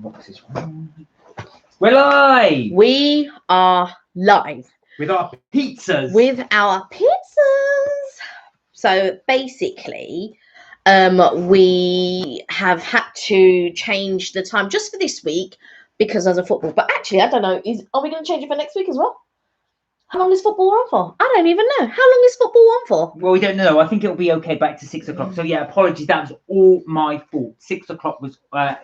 What's this one? We're live. We are live With our pizzas. with our pizzas. So basically, we have had to change the time just for this week because of the football. But actually, I don't know. Are we going to change it for next week as well? How long is football on for? I don't even know. How long is football on for? Well, we don't know. I think it'll be okay back to 6 o'clock. So yeah, apologies. That was all my fault. 6 o'clock was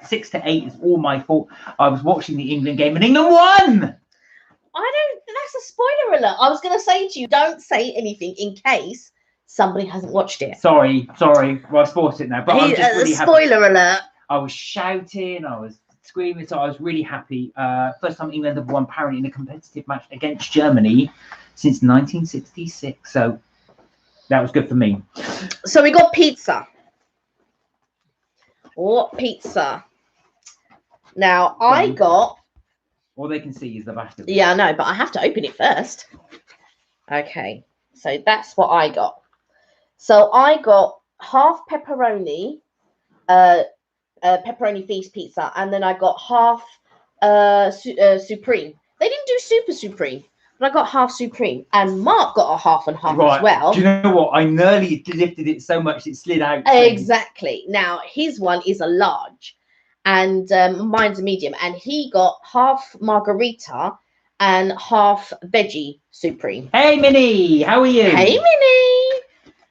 6 to 8 is all my fault. I was watching the England game and England won. That's a spoiler alert. I was going to say to you, don't say anything in case somebody hasn't watched it. Sorry. Well, I spoiled it now. But I'm just really happy. Spoiler alert. I was shouting. I was screaming. So I was really happy. First time England have won apparently in a competitive match against Germany since 1966. So that was good for me. So we got pizza. What pizza? Now I got. All they can see is the back of it. Yeah, I know, but I have to open it first. Okay, so that's what I got. So I got half pepperoni, pepperoni feast pizza, and then I got half supreme. They didn't do super supreme, but I got half supreme, and Mark got a half and half as well. Do you know what? I nearly lifted it so much it slid out. Exactly. Now his one is a large, and mine's a medium, and he got half margarita and half veggie supreme. Hey Minnie, how are you? Hey Minnie.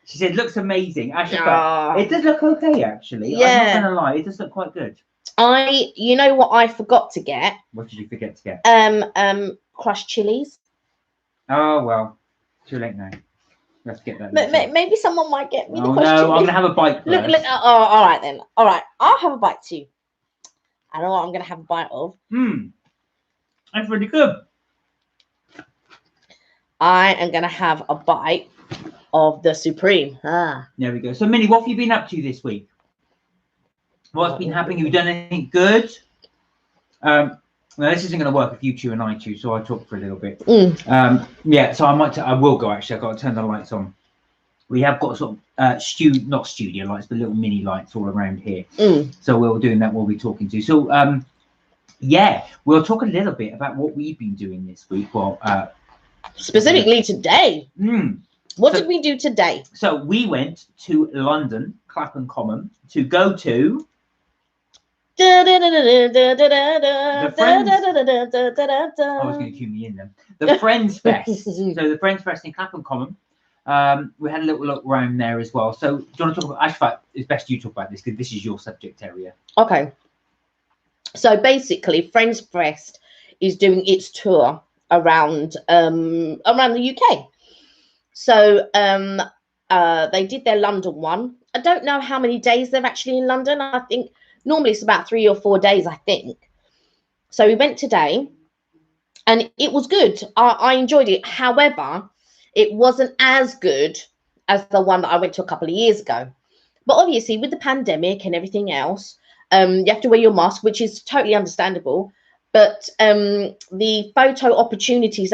She said, looks amazing. Actually, it does look okay, actually. Yeah. I'm not gonna lie, it does look quite good. You know what I forgot to get? What did you forget to get? Crushed chilies. Oh well, too late now. Let's get that. Maybe someone might get me the Oh crushed no, chilies. I'm gonna have a bite first. Look. Oh, all right then. All right, I'll have a bite too. I know what I'm gonna have a bite of. That's really good. I am gonna have a bite of the supreme. There we go. So Minnie, what have you been up to this week? What's been happening? Have you done anything good? Now this isn't going to work if you two and I two, so I'll talk for a little bit. Yeah, so I will go actually. I've got to turn the lights on. We have got sort of not studio lights, but little mini lights all around here. So we're doing that while we're talking to. So yeah, we'll talk a little bit about what we've been doing this week. Well, specifically today. What did we do today? So we went to London, Clapham Common, to go to the Friends. I was going to cue me in then. The Friends Fest. So the Friends Fest in Clapham Common. We had a little look around there as well. So do you want to talk about? Ashfaq, it's best you talk about this because this is your subject area. Okay. So basically, Friends Fest is doing its tour around the UK. So they did their London one. I don't know how many days they're actually in London. I think normally it's about 3 or 4 days, I think. So we went today and it was good. I enjoyed it. However, it wasn't as good as the one that I went to a couple of years ago. But obviously with the pandemic and everything else, you have to wear your mask, which is totally understandable. But the photo opportunities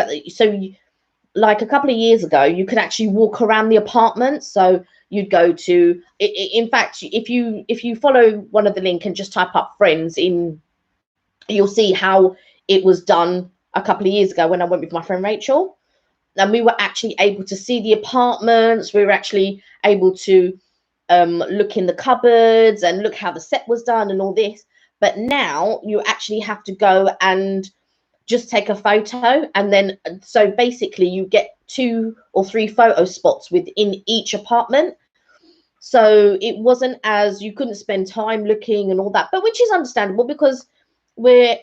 like a couple of years ago, you could actually walk around the apartment. So you'd go to, in fact, if you follow one of the link and just type up Friends in, you'll see how it was done a couple of years ago when I went with my friend Rachel. And we were actually able to see the apartments. We were actually able to look in the cupboards and look how the set was done and all this. But now you actually have to go and just take a photo, and then so basically you get 2 or 3 photo spots within each apartment. So it wasn't as you couldn't spend time looking and all that, but which is understandable because we're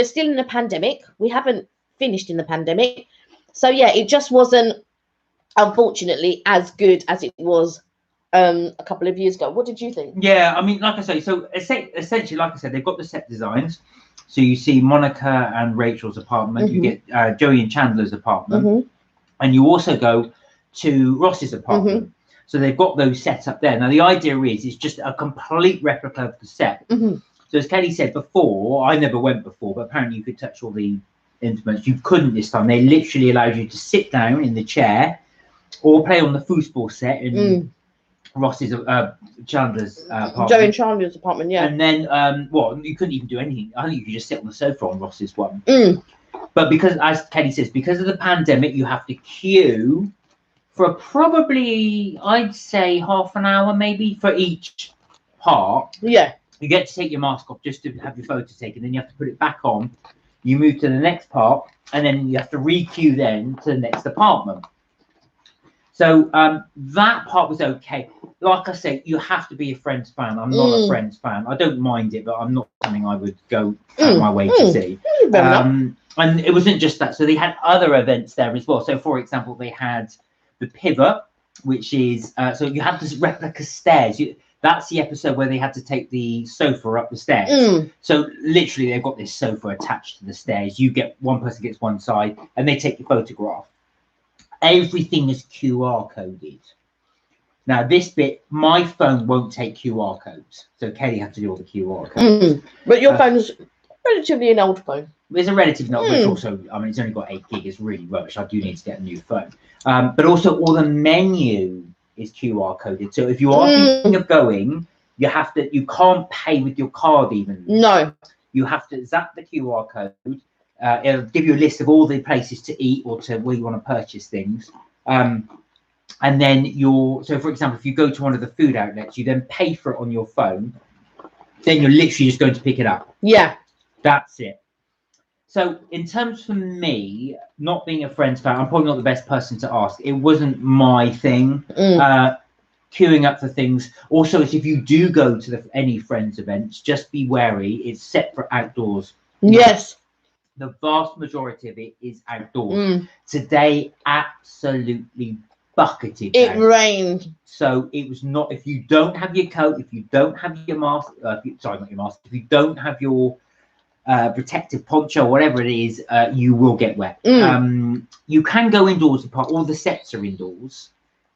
still in a pandemic. We haven't finished in the pandemic. So yeah, it just wasn't unfortunately as good as it was a couple of years ago. What did you think? Yeah, I mean, like I say, so essentially, like I said, they've got the set designs. So you see Monica and Rachel's apartment, you get Joey and Chandler's apartment, and you also go to Ross's apartment. So they've got those set up there. Now the idea is it's just a complete replica of the set. So as Kelly said before, I never went before, but apparently you could touch all the instruments. You couldn't this time. They literally allowed you to sit down in the chair or play on the foosball set and Ross's Chandler's apartment. Joe and Chandler's apartment, yeah. And then well, you couldn't even do anything. I think you could just sit on the sofa on Ross's one. But because, as Kelly says, because of the pandemic, you have to queue for probably, I'd say, half an hour maybe for each part. Yeah. You get to take your mask off just to have your photo taken, then you have to put it back on. You move to the next part, and then you have to re-queue then to the next apartment. So that part was okay. Like I said, you have to be a Friends fan. I'm not a Friends fan. I don't mind it, but I'm not something I would go out my way to see. And it wasn't just that. So they had other events there as well. So, for example, they had the Pivot, which is so you have this replica stairs. That's the episode where they had to take the sofa up the stairs. So literally, they've got this sofa attached to the stairs. One person gets one side, and they take your photograph. Everything is QR coded. Now, this bit, my phone won't take QR codes, so Kelly had to do all the QR codes. But your phone's relatively an old phone. It's a relatively old, but also, I mean, it's only got 8 gig. It's really rubbish. I do need to get a new phone. But also, all the menu is QR coded. So if you are thinking of going, you can't pay with your card even. No. You have to zap the QR code. It'll give you a list of all the places to eat or to where you want to purchase things. And then so for example, if you go to one of the food outlets, you then pay for it on your phone. Then you're literally just going to pick it up. Yeah. That's it. So in terms for me, not being a Friends fan, I'm probably not the best person to ask. It wasn't my thing. Queuing up for things. Also, if you do go to any Friends events, just be wary. It's set for outdoors. Yes. The vast majority of it is outdoors. Today, absolutely bucketed. It rained. So it was not, if you don't have your coat, if you don't have your mask, sorry, not your mask, if you don't have your protective poncho, whatever it is, you will get wet. You can go indoors, all the sets are indoors,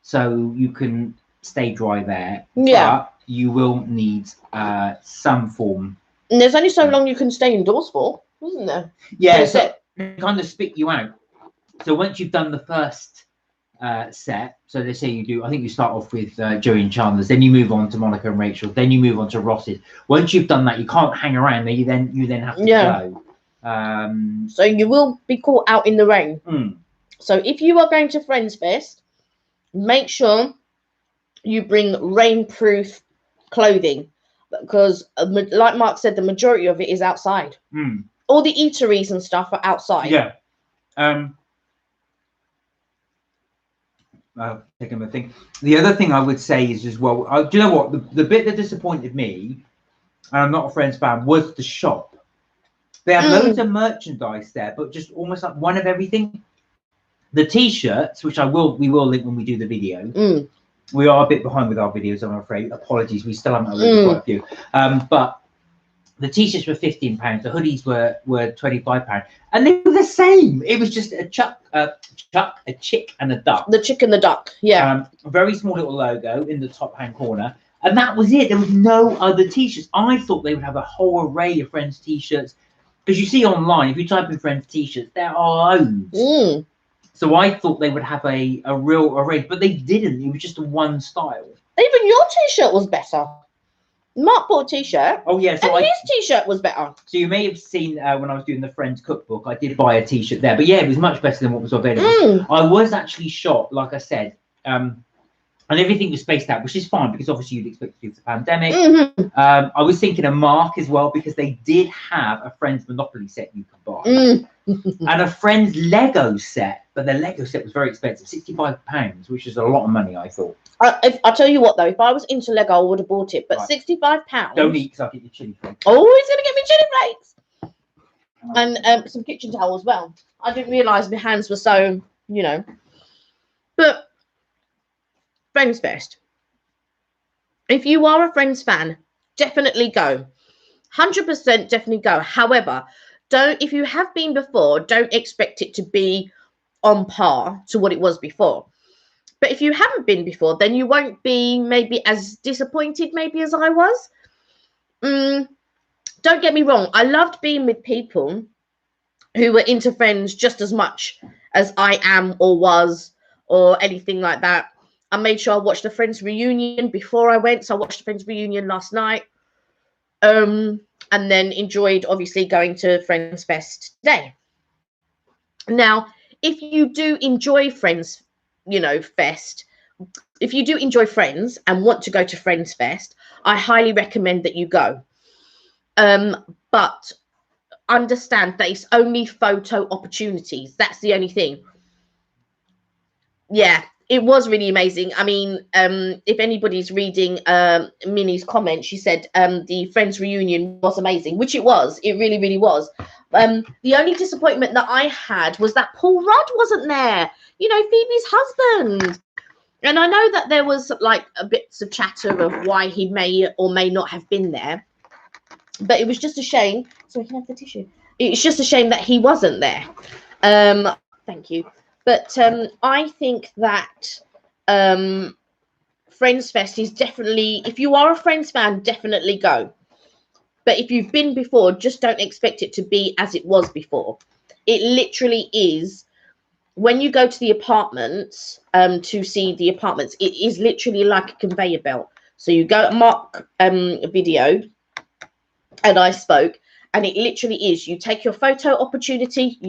so you can stay dry there. Yeah. But you will need some form. And there's only so long you can stay indoors for, isn't there? Yeah, so it kind of spit you out. So once you've done the first set, so they say you do, I think you start off with Joey and Chandler's, then you move on to Monica and Rachel, then you move on to Ross's. Once you've done that, you can't hang around there. You then have to go. So you will be caught out in the rain. So if you are going to Friends Fest, make sure you bring rainproof clothing, because like Mark said, the majority of it is outside. All the eateries and stuff are outside. Yeah. Taking my thing. The other thing I would say is as well, do you know what? The bit that disappointed me, and I'm not a Friends fan, was the shop. They have loads of merchandise there, but just almost like one of everything. The T-shirts, which we will link when we do the video. We are a bit behind with our videos, I'm afraid. Apologies, we still haven't uploaded quite a few. But the T-shirts were £15, the hoodies were £25, and they were the same. It was just a chuck, a chick, and a duck. The chick and the duck, yeah. A very small little logo in the top hand corner, and that was it. There was no other T-shirts. I thought they would have a whole array of Friends T-shirts, because you see online, if you type in Friends T-shirts, there are loads. So I thought they would have a real array, but they didn't. It was just a one style. Even your T-shirt was better. Mark bought a T-shirt. Oh yeah, so and his T-shirt was better. So you may have seen when I was doing the Friends cookbook, I did buy a T-shirt there, but yeah, it was much better than what was available. I was actually shocked, like I said, and everything was spaced out, which is fine because obviously you'd expect to do the pandemic. I was thinking of Mark as well, because they did have a Friends Monopoly set you could buy. And a Friends Lego set, but the Lego set was very expensive, £65, which is a lot of money, I thought. I'll tell you what though, if I was into Lego, I would have bought it, but £65. Don't eat, because I'll get you chili flakes. Oh, he's gonna get me chili flakes and some kitchen towel as well. I didn't realise my hands were so, But Friends Fest. If you are a Friends fan, definitely go. 100% definitely go. However, if you have been before, don't expect it to be on par to what it was before. But if you haven't been before, then you won't be maybe as disappointed maybe as I was. Don't get me wrong. I loved being with people who were into Friends just as much as I am or was or anything like that. I made sure I watched the Friends reunion before I went. So I watched the Friends reunion last night. And then enjoyed, obviously, going to Friends Fest today. Now, if you do enjoy Friends, Fest, if you do enjoy Friends and want to go to Friends Fest, I highly recommend that you go. But understand that it's only photo opportunities. That's the only thing. Yeah, it was really amazing. I mean, if anybody's reading Minnie's comment, she said the Friends reunion was amazing, which it was. It really, really was. The only disappointment that I had was that Paul Rudd wasn't there. Phoebe's husband. And I know that there was like a bits of chatter of why he may or may not have been there. But it was just a shame. So we can have the tissue. It's just a shame that he wasn't there. Thank you. But I think that Friends Fest is definitely, if you are a Friends fan, definitely go. But if you've been before, just don't expect it to be as it was before. It literally is, when you go to the apartments to see the apartments, it is literally like a conveyor belt. So you go Mark video, and I spoke, and it literally is, you take your photo opportunity,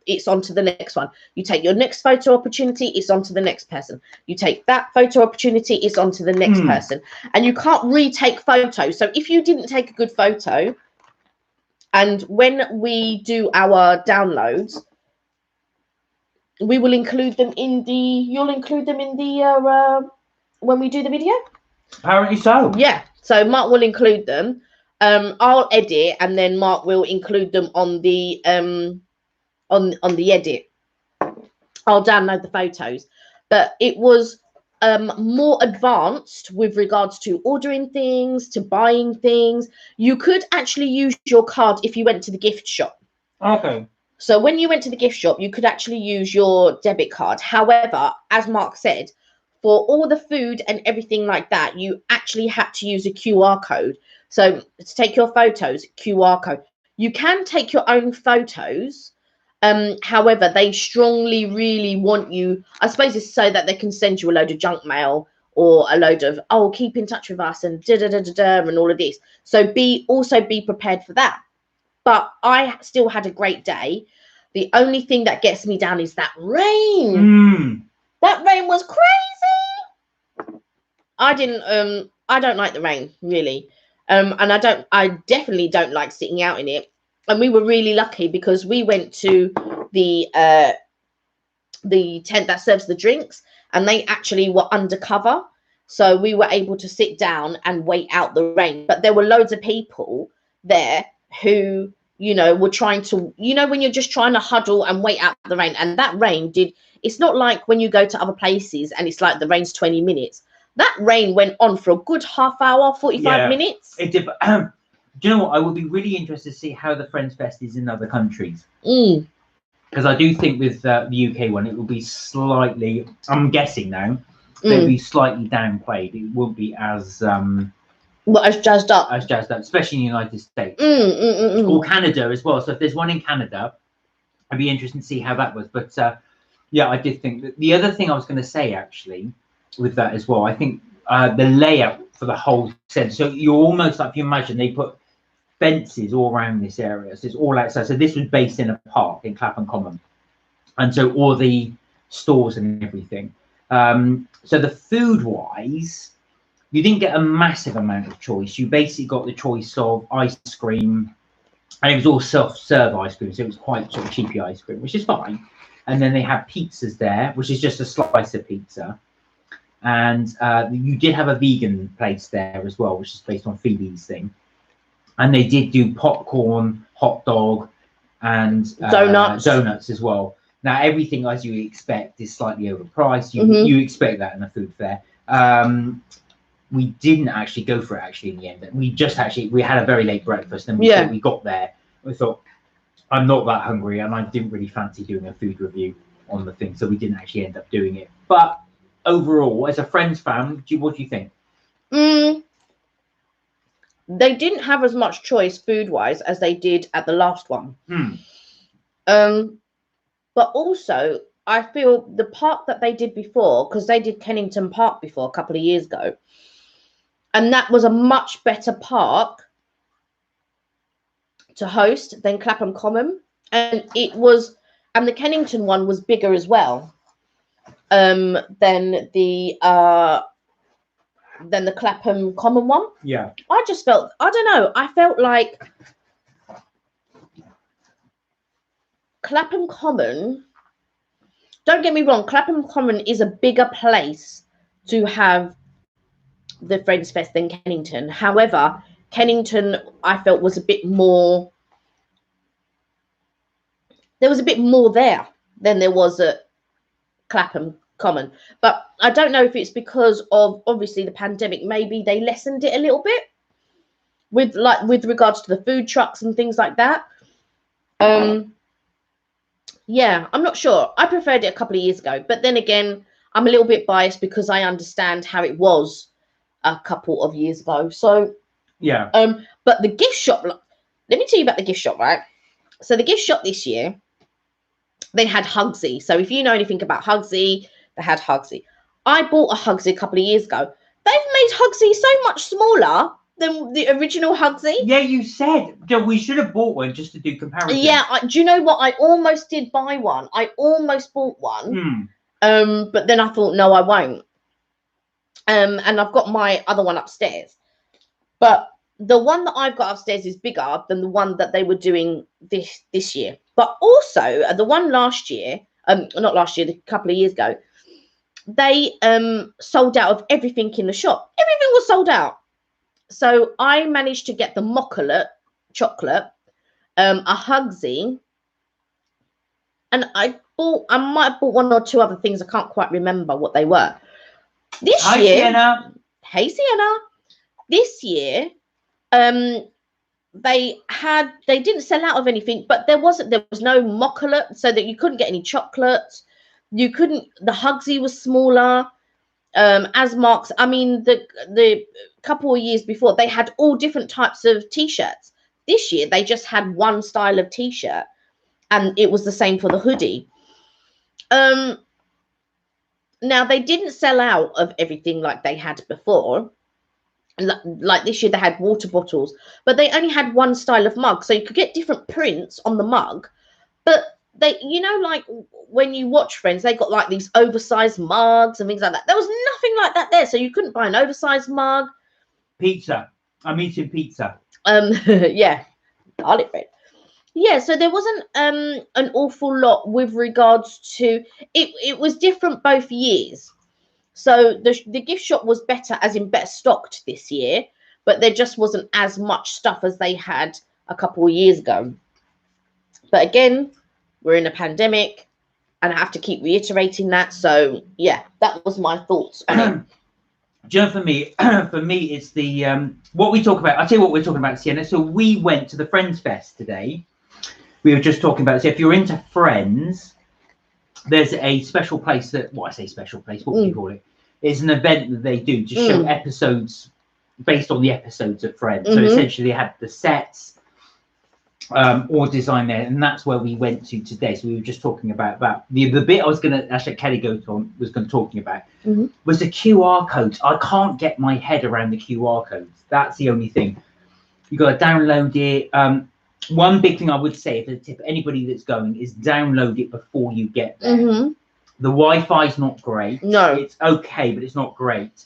it's on to the next one. You take your next photo opportunity, it's on to the next person. You take that photo opportunity, it's on to the next person. And you can't retake photos. So if you didn't take a good photo, and when we do our downloads, we will include them in the, you'll include them in the, when we do the video? Apparently so. Yeah, so Mark will include them. I'll edit, and then Mark will include them on the on the edit. I'll download the photos, but it was more advanced with regards to ordering things, to buying things. You could actually use your card if you went to the gift shop. Okay. So when you went to the gift shop, you could actually use your debit card. However, as Mark said, for all the food and everything like that, you actually had to use a QR code. So to take your photos, QR code. You can take your own photos. However, they strongly really want you, I suppose it's so that they can send you a load of junk mail or a load of, keep in touch with us and and all of this. So also be prepared for that. But I still had a great day. The only thing that gets me down is that rain. That rain was crazy. I don't like the rain, really. And I definitely don't like sitting out in it. And we were really lucky because we went to the tent that serves the drinks, and they actually were undercover. So we were able to sit down and wait out the rain. But there were loads of people there who, were trying to, when you're just trying to huddle and wait out the rain. And that rain it's not like when you go to other places and it's like the rain's 20 minutes. That rain went on for a good half hour, 45 minutes. It did. Do you know what? I would be really interested to see how the Friends Fest is in other countries. Because I do think with the UK one, it will be slightly, I'm guessing now, it'll be slightly downplayed. It won't be as... as jazzed up. As jazzed up, especially in the United States. Or Canada as well. So if there's one in Canada, I'd be interested to see how that was. But yeah, I did think that the other thing I was going to say, actually, with that as well, I think the layout for the whole set. So you're almost like, if you imagine, they put fences all around this area, so it's all outside. So this was based in a park in Clapham Common, and so all the stores and everything. So the food wise, you didn't get a massive amount of choice. You basically got the choice of ice cream, and it was all self-serve ice cream, so it was quite sort of cheapy ice cream, which is fine. And then they had pizzas there, which is just a slice of pizza. And you did have a vegan place there as well, which is based on Phoebe's thing. And they did do popcorn, hot dog, and donuts as well. Now, everything, as you expect, is slightly overpriced. You expect that in a food fair. We didn't actually go for it, in the end. We had a very late breakfast, and we got there. We thought, I'm not that hungry, and I didn't really fancy doing a food review on the thing, so we didn't actually end up doing it. But overall, as a Friends fan, what do you think? They didn't have as much choice food-wise as they did at the last one. But also, I feel the park that they did before, because they did Kennington Park before a couple of years ago, and that was a much better park to host than Clapham Common, and the Kennington one was bigger as well than the Clapham Common one. Yeah. I just felt, I don't know, I felt like Clapham Common, don't get me wrong, Clapham Common is a bigger place to have the Friends Fest than Kennington. However, Kennington, I felt, was a bit more, there was a bit more there than there was at Clapham Common. But I don't know if it's because of, obviously, the pandemic. Maybe they lessened it a little bit with regards to the food trucks and things like that. Yeah, I'm not sure. I preferred it a couple of years ago, but then again, I'm a little bit biased because I understand how it was a couple of years ago. So yeah. But the gift shop, let me tell you about the gift shop, right? So the gift shop this year, they had Hugsy. So if you know anything about Hugsy, they had Hugsy. I bought a Hugsy a couple of years ago. They've made Hugsy so much smaller than the original Hugsy. Yeah, you said we should have bought one just to do comparison. Yeah, do you know what? I almost did buy one. I almost bought one. But then I thought, no, I won't. And I've got my other one upstairs. But the one that I've got upstairs is bigger than the one that they were doing this year. But also the one last year, not last year, a couple of years ago, they sold out of everything in the shop. Everything was sold out. So I managed to get the Mochalet chocolate, a Hugsy, and I might have bought one or two other things. I can't quite remember what they were. This year, Sienna. Hey Sienna. This year, they didn't sell out of anything, but there was no Mochalet, so that you couldn't get any chocolates. The Hugsy was smaller. As Marks, I mean, the couple of years before, they had all different types of t-shirts. This year, they just had one style of t-shirt, and it was the same for the hoodie. Now they didn't sell out of everything like they had before. Like this year, they had water bottles, but they only had one style of mug, so you could get different prints on the mug. But they, like when you watch Friends, they got like these oversized mugs and things like that. There was nothing like that there, so you couldn't buy an oversized mug. Pizza. I'm eating pizza. Yeah, garlic bread. Yeah, so there wasn't an awful lot with regards to it. It was different both years. So the gift shop was better, as in better stocked this year, but there just wasn't as much stuff as they had a couple of years ago. But again, we're in a pandemic, and I have to keep reiterating that. So yeah, that was my thoughts on it. Joe, for me, it's the what we talk about. I'll tell you what we're talking about, Sienna. So we went to the Friends Fest today. We were just talking about. So if you're into Friends, there's a special place that. What I say, special place. What would you call it? It's an event that they do to show episodes based on the episodes of Friends. So essentially, they had the sets. Or design there, and that's where we went to today. So we were just talking about that. The bit I was going to actually Kelly was going to talking about was the QR codes. I can't get my head around the QR codes. That's the only thing. You got to download it. One big thing I would say, if a tip anybody that's going, is download it before you get there. The Wi-Fi is not great. No, it's okay, but it's not great.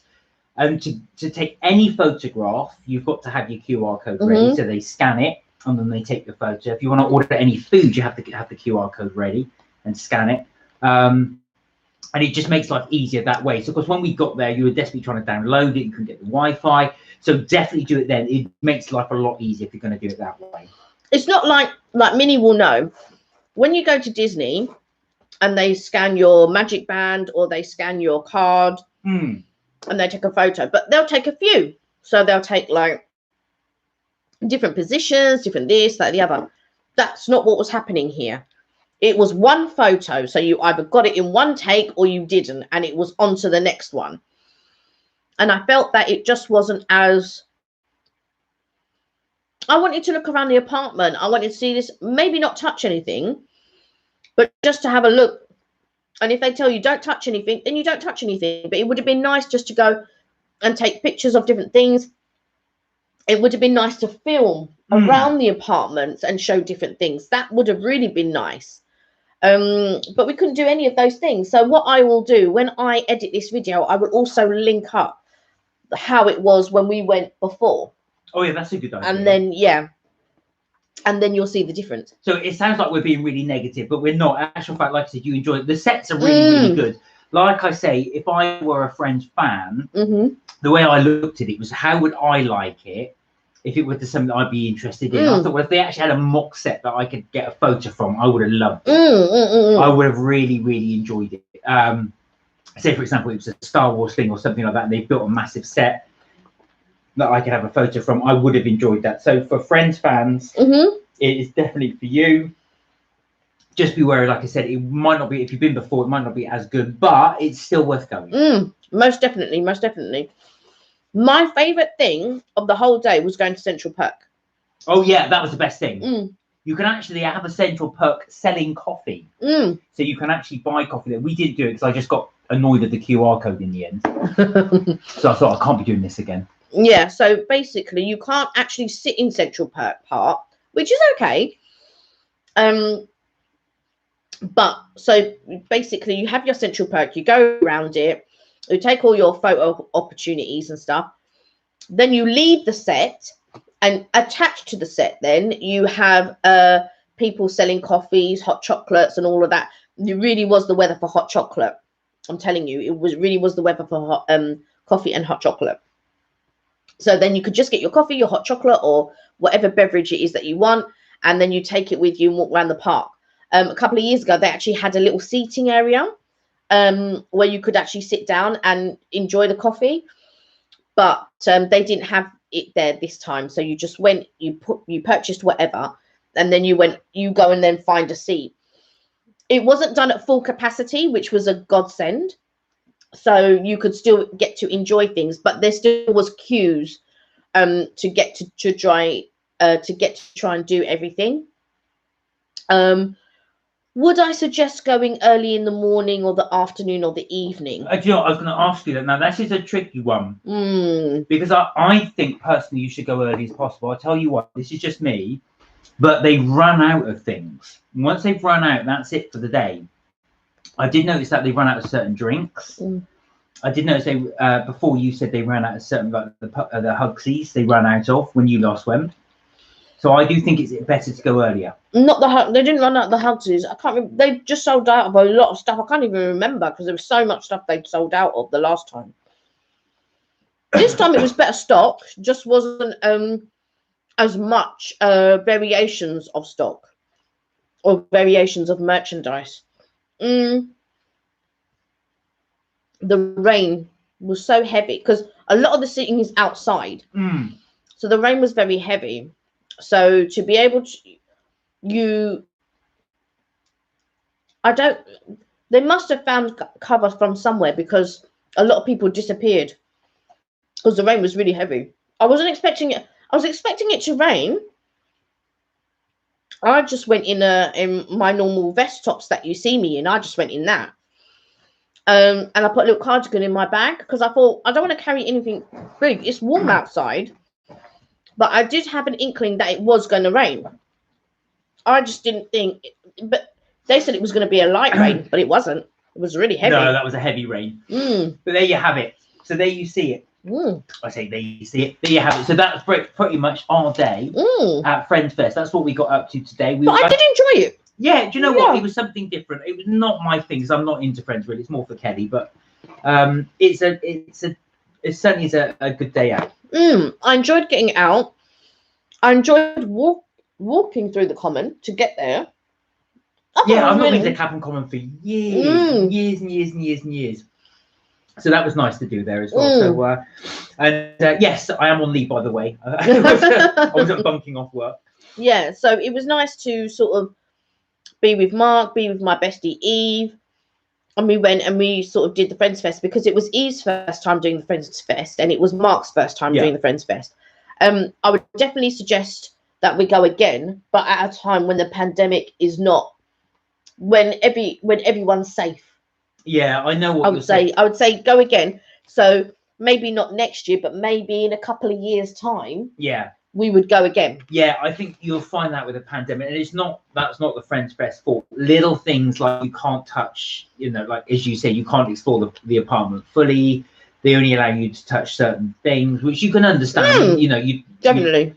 And to take any photograph, you've got to have your QR code ready. So they scan it. And then they take the photo. If you want to order any food, you have to have the QR code ready and scan it. And it just makes life easier that way. So, of course, when we got there, you were desperately trying to download it. You couldn't get the Wi-Fi. So definitely do it then. It makes life a lot easier if you're going to do it that way. It's not like Minnie will know. When you go to Disney and they scan your Magic Band or they scan your card and they take a photo, but they'll take a few. So they'll take like different positions, different this, that, the other. That's not what was happening here. It was one photo, so you either got it in one take or you didn't, and it was on to the next one. And I felt that it just wasn't as... I wanted to look around the apartment. I wanted to see this, maybe not touch anything, but just to have a look And if they tell you don't touch anything, then you don't touch anything. But it would have been nice just to go and take pictures of different things. It would have been nice to film around the apartments and show different things. That would have really been nice. But we couldn't do any of those things. So what I will do when I edit this video, I will also link up how it was when we went before. Oh yeah, that's a good idea. And then and then you'll see the difference. So it sounds like we're being really negative, but we're not. In actual fact, like I said, you enjoy it. The sets are really good. Like I say, if I were a Friends fan, the way I looked at it was, how would I like it if it was something that I'd be interested in? I thought, well, if they actually had a mock set that I could get a photo from, I would have loved it. I would have really, really enjoyed it. Say, for example, it was a Star Wars thing or something like that, and they built a massive set that I could have a photo from. I would have enjoyed that. So for Friends fans, it is definitely for you. Just be wary, like I said, it might not be, if you've been before, it might not be as good, but it's still worth going. Most definitely, most definitely. My favourite thing of the whole day was going to Central Perk. Oh yeah, that was the best thing. You can actually have a Central Perk selling coffee. So you can actually buy coffee there. We didn't do it because I just got annoyed at the QR code in the end. So I thought, I can't be doing this again. Yeah, so basically you can't actually sit in Central Perk Park, which is okay. But so basically you have your Central Perk, you go around it, you take all your photo opportunities and stuff, then you leave the set, and attached to the set then you have people selling coffees, hot chocolates and all of that. It really was the weather for hot chocolate. I'm telling you, it really was the weather for hot, coffee and hot chocolate. So then you could just get your coffee, your hot chocolate, or whatever beverage it is that you want, and then you take it with you and walk around the park. A couple of years ago, they actually had a little seating area where you could actually sit down and enjoy the coffee, but they didn't have it there this time. So you just went, you purchased whatever, and then you go and then find a seat. It wasn't done at full capacity, which was a godsend. So you could still get to enjoy things, but there still was queues to get to try and do everything. Would I suggest going early in the morning or the afternoon or the evening? Do you know what, I was going to ask you that. Now, this is a tricky one. Because I think personally you should go early as possible. I'll tell you what, this is just me, but they run out of things. Once they've run out, that's it for the day. I did notice that they run out of certain drinks. I did notice they, before you said they ran out of certain, like the Hugsies, they ran out of when you last went. So I do think it's better to go earlier. Not they didn't run out the Hugsies. I can't remember. They just sold out of a lot of stuff. I can't even remember because there was so much stuff they'd sold out of the last time. This time it was better stock. Just wasn't as much variations of stock or variations of merchandise. The rain was so heavy because a lot of the seating is outside. So the rain was very heavy. So to be able to, they must have found cover from somewhere because a lot of people disappeared because the rain was really heavy. I wasn't expecting it. I was expecting it to rain. I just went in my normal vest tops that you see me in. I just went in that. And I put a little cardigan in my bag because I thought I don't want to carry anything big. It's warm outside. But I did have an inkling that it was going to rain. I just didn't think, but they said it was going to be a light rain, but it wasn't. It was really heavy. No, that was a heavy rain. But there you have it. So there you see it. I say there you see it. There you have it. So that's pretty much our day at Friends Fest. That's what we got up to today. But I did enjoy it. Yeah, do you know what? It was something different. It was not my thing because I'm not into Friends really. It's more for Kelly, but it certainly is a good day out. I enjoyed getting out. I enjoyed walking through the common to get there. I've not been to Clapham Common for years and years. So that was nice to do there as well. So, yes, I am on leave, by the way. I wasn't bunking off work. Yeah, so it was nice to sort of be with Mark, be with my bestie Eve. And we went and we sort of did the Friends Fest because it was Eve's first time doing the Friends Fest and it was Mark's first time doing the Friends Fest. I would definitely suggest that we go again, but at a time when the pandemic is not, when everyone's safe Yeah, I know what I you're would say. saying. I would say go again. So maybe not next year, but maybe in a couple of years' time, Yeah. we would go again. Yeah, I think you'll find that with a pandemic, and that's not the Friends Fest fault. Little things like you can't touch, like as you say, you can't explore the apartment fully. They only allow you to touch certain things, which you can understand. You Definitely.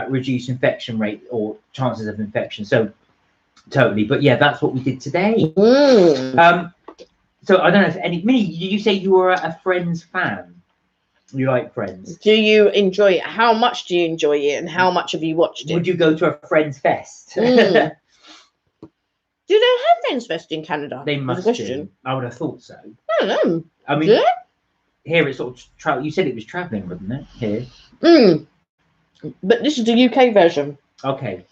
reduce infection rate or chances of infection. So totally, but yeah, that's what we did today. So I don't know if Minnie, did you say you were a Friends fan? You like Friends? Do you enjoy it? How much do you enjoy it, and how much have you watched it? Would you go to a Friends Fest? Do they have Friends Fest in Canada? They must do. I would have thought so. I don't know. I mean, Do they? here it's sort of you said it was travelling, wasn't it? Here. But this is the UK version. Okay.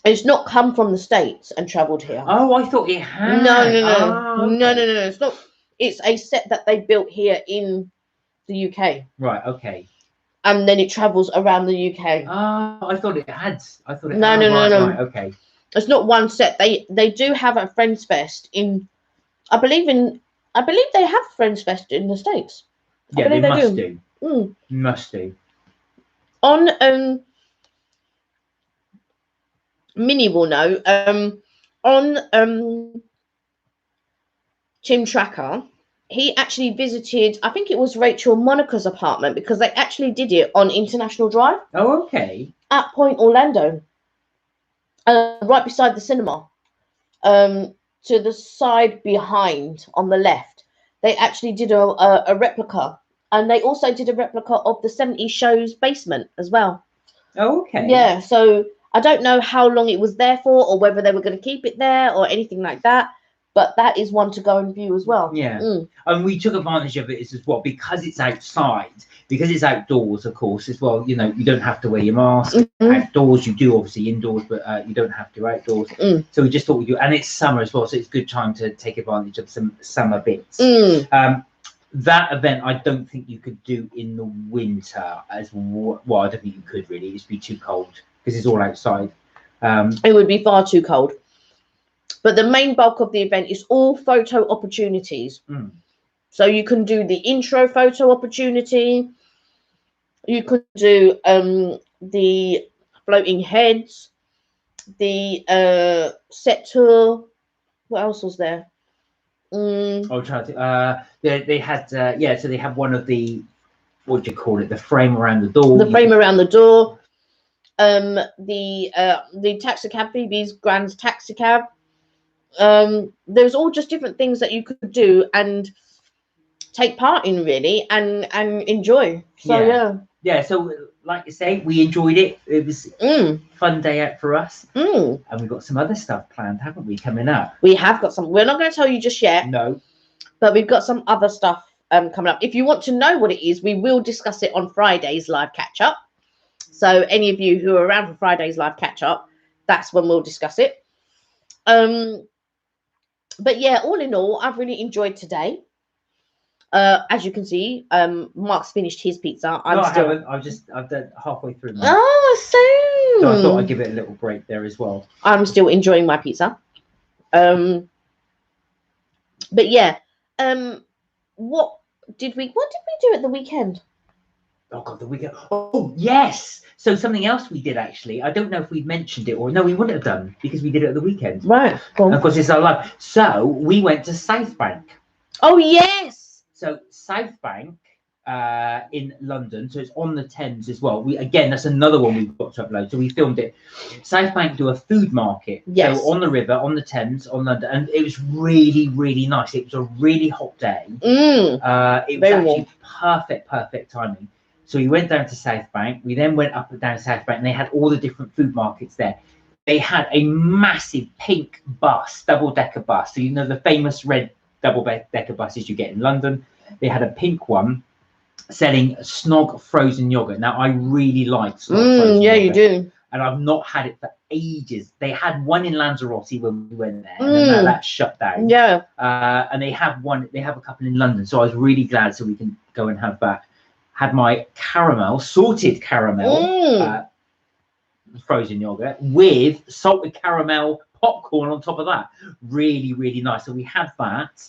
It's not come from the States and travelled here. Oh, I thought it had. No. Oh, okay. No. It's not. It's a set that they built here in the UK. Right. Okay. And then it travels around the UK. Oh, I thought it had. I thought it. No. Right, okay. It's not one set. They do have a Friends Fest in. I believe they have Friends Fest in the States. Yeah, they must do. Must do. On Minnie will know. On Tim Tracker, he actually visited. I think it was Rachel Monica's apartment, because they actually did it on International Drive. Oh, okay. At Point Orlando, right beside the cinema. To the side behind on the left, they actually did a replica, and they also did a replica of the 70s show's basement as well. Oh, okay. Yeah, so I don't know how long it was there for, or whether they were going to keep it there or anything like that, but that is one to go and view as well. Yeah. And we took advantage of it as well, because it's outside, because it's outdoors, of course, as well. You don't have to wear your mask. Outdoors, you do, obviously indoors, but you don't have to outdoors. So we just thought we'd do, and it's summer as well, so it's a good time to take advantage of some summer bits. That event, I don't think you could do in the winter as well. I don't think you could really. It'd be too cold because it's all outside. It would be far too cold. But the main bulk of the event is all photo opportunities. So you can do the intro photo opportunity. You could do the floating heads, the set tour. What else was there? I'll try to. They had so they had one of the, what do you call it? The frame around the door. The frame around the door. The taxi cab, Phoebe's Grand taxi cab. There's all just different things that you could do and take part in, really, and enjoy. So yeah. So like you say, we enjoyed it. It was a fun day out for us, and we've got some other stuff planned, haven't we, coming up? We have got some. We're not going to tell you just yet. No, but we've got some other stuff coming up. If you want to know what it is, we will discuss it on Friday's live catch up. So any of you who are around for Friday's live catch up, that's when we'll discuss it. But yeah, all in all, I've really enjoyed today. As you can see, Mark's finished his pizza. I haven't. I've done halfway through. Oh, so I thought I'd give it a little break there as well. I'm still enjoying my pizza. But yeah, what did we do at the weekend? Oh God, the weekend. Oh yes. So something else we did, actually. I don't know if we'd mentioned it, or no, we wouldn't have done, because we did it at the weekend. Right. Of course, it's our life. So we went to South Bank. Oh yes. So South Bank in London. So it's on the Thames as well. That's another one we've got to upload. So we filmed it. South Bank do a food market. Yes. So on the river, on the Thames, on London, and it was really, really nice. It was a really hot day. It was very warm. Perfect timing. So we went down to South Bank. We then went up and down South Bank, and they had all the different food markets there. They had a massive pink bus, double-decker bus. So the famous red double-decker buses you get in London. They had a pink one selling Snog frozen yogurt. Now, I really like Snog frozen yogurt. You do. And I've not had it for ages. They had one in Lanzarote when we went there, and then that shut down. Yeah. And they have a couple in London. So I was really glad so we can go and have that. Had my salted caramel frozen yogurt with salted caramel popcorn on top of that. Really, really nice. So we had that.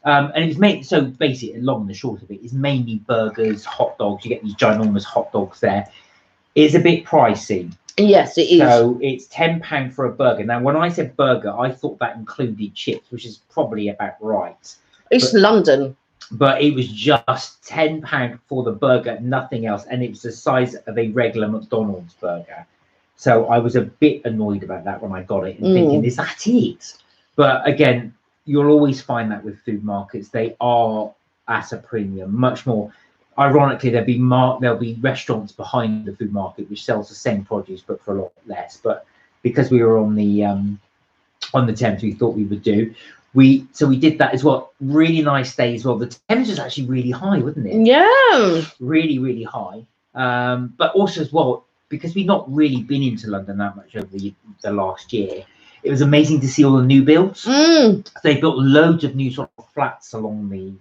And it was made, so basically, long and the short of it is mainly burgers, hot dogs. You get these ginormous hot dogs there. It's a bit pricey. Yes, it is. So it's £10 for a burger. Now, when I said burger, I thought that included chips, which is probably about right. It's London. But it was just £10 for the burger, nothing else. And it was the size of a regular McDonald's burger. So I was a bit annoyed about that when I got it and thinking, is that it? But again, you'll always find that with food markets. They are at a premium, much more. Ironically, there'll be restaurants behind the food market which sells the same produce but for a lot less. But because we were on the Thames, we thought we would do. We did that as well. Really nice day as well. The Thames was actually really high, wasn't it? Yeah. Really, really high. But also as well, because we've not really been into London that much over the last year, it was amazing to see all the new builds. They built loads of new sort of flats along the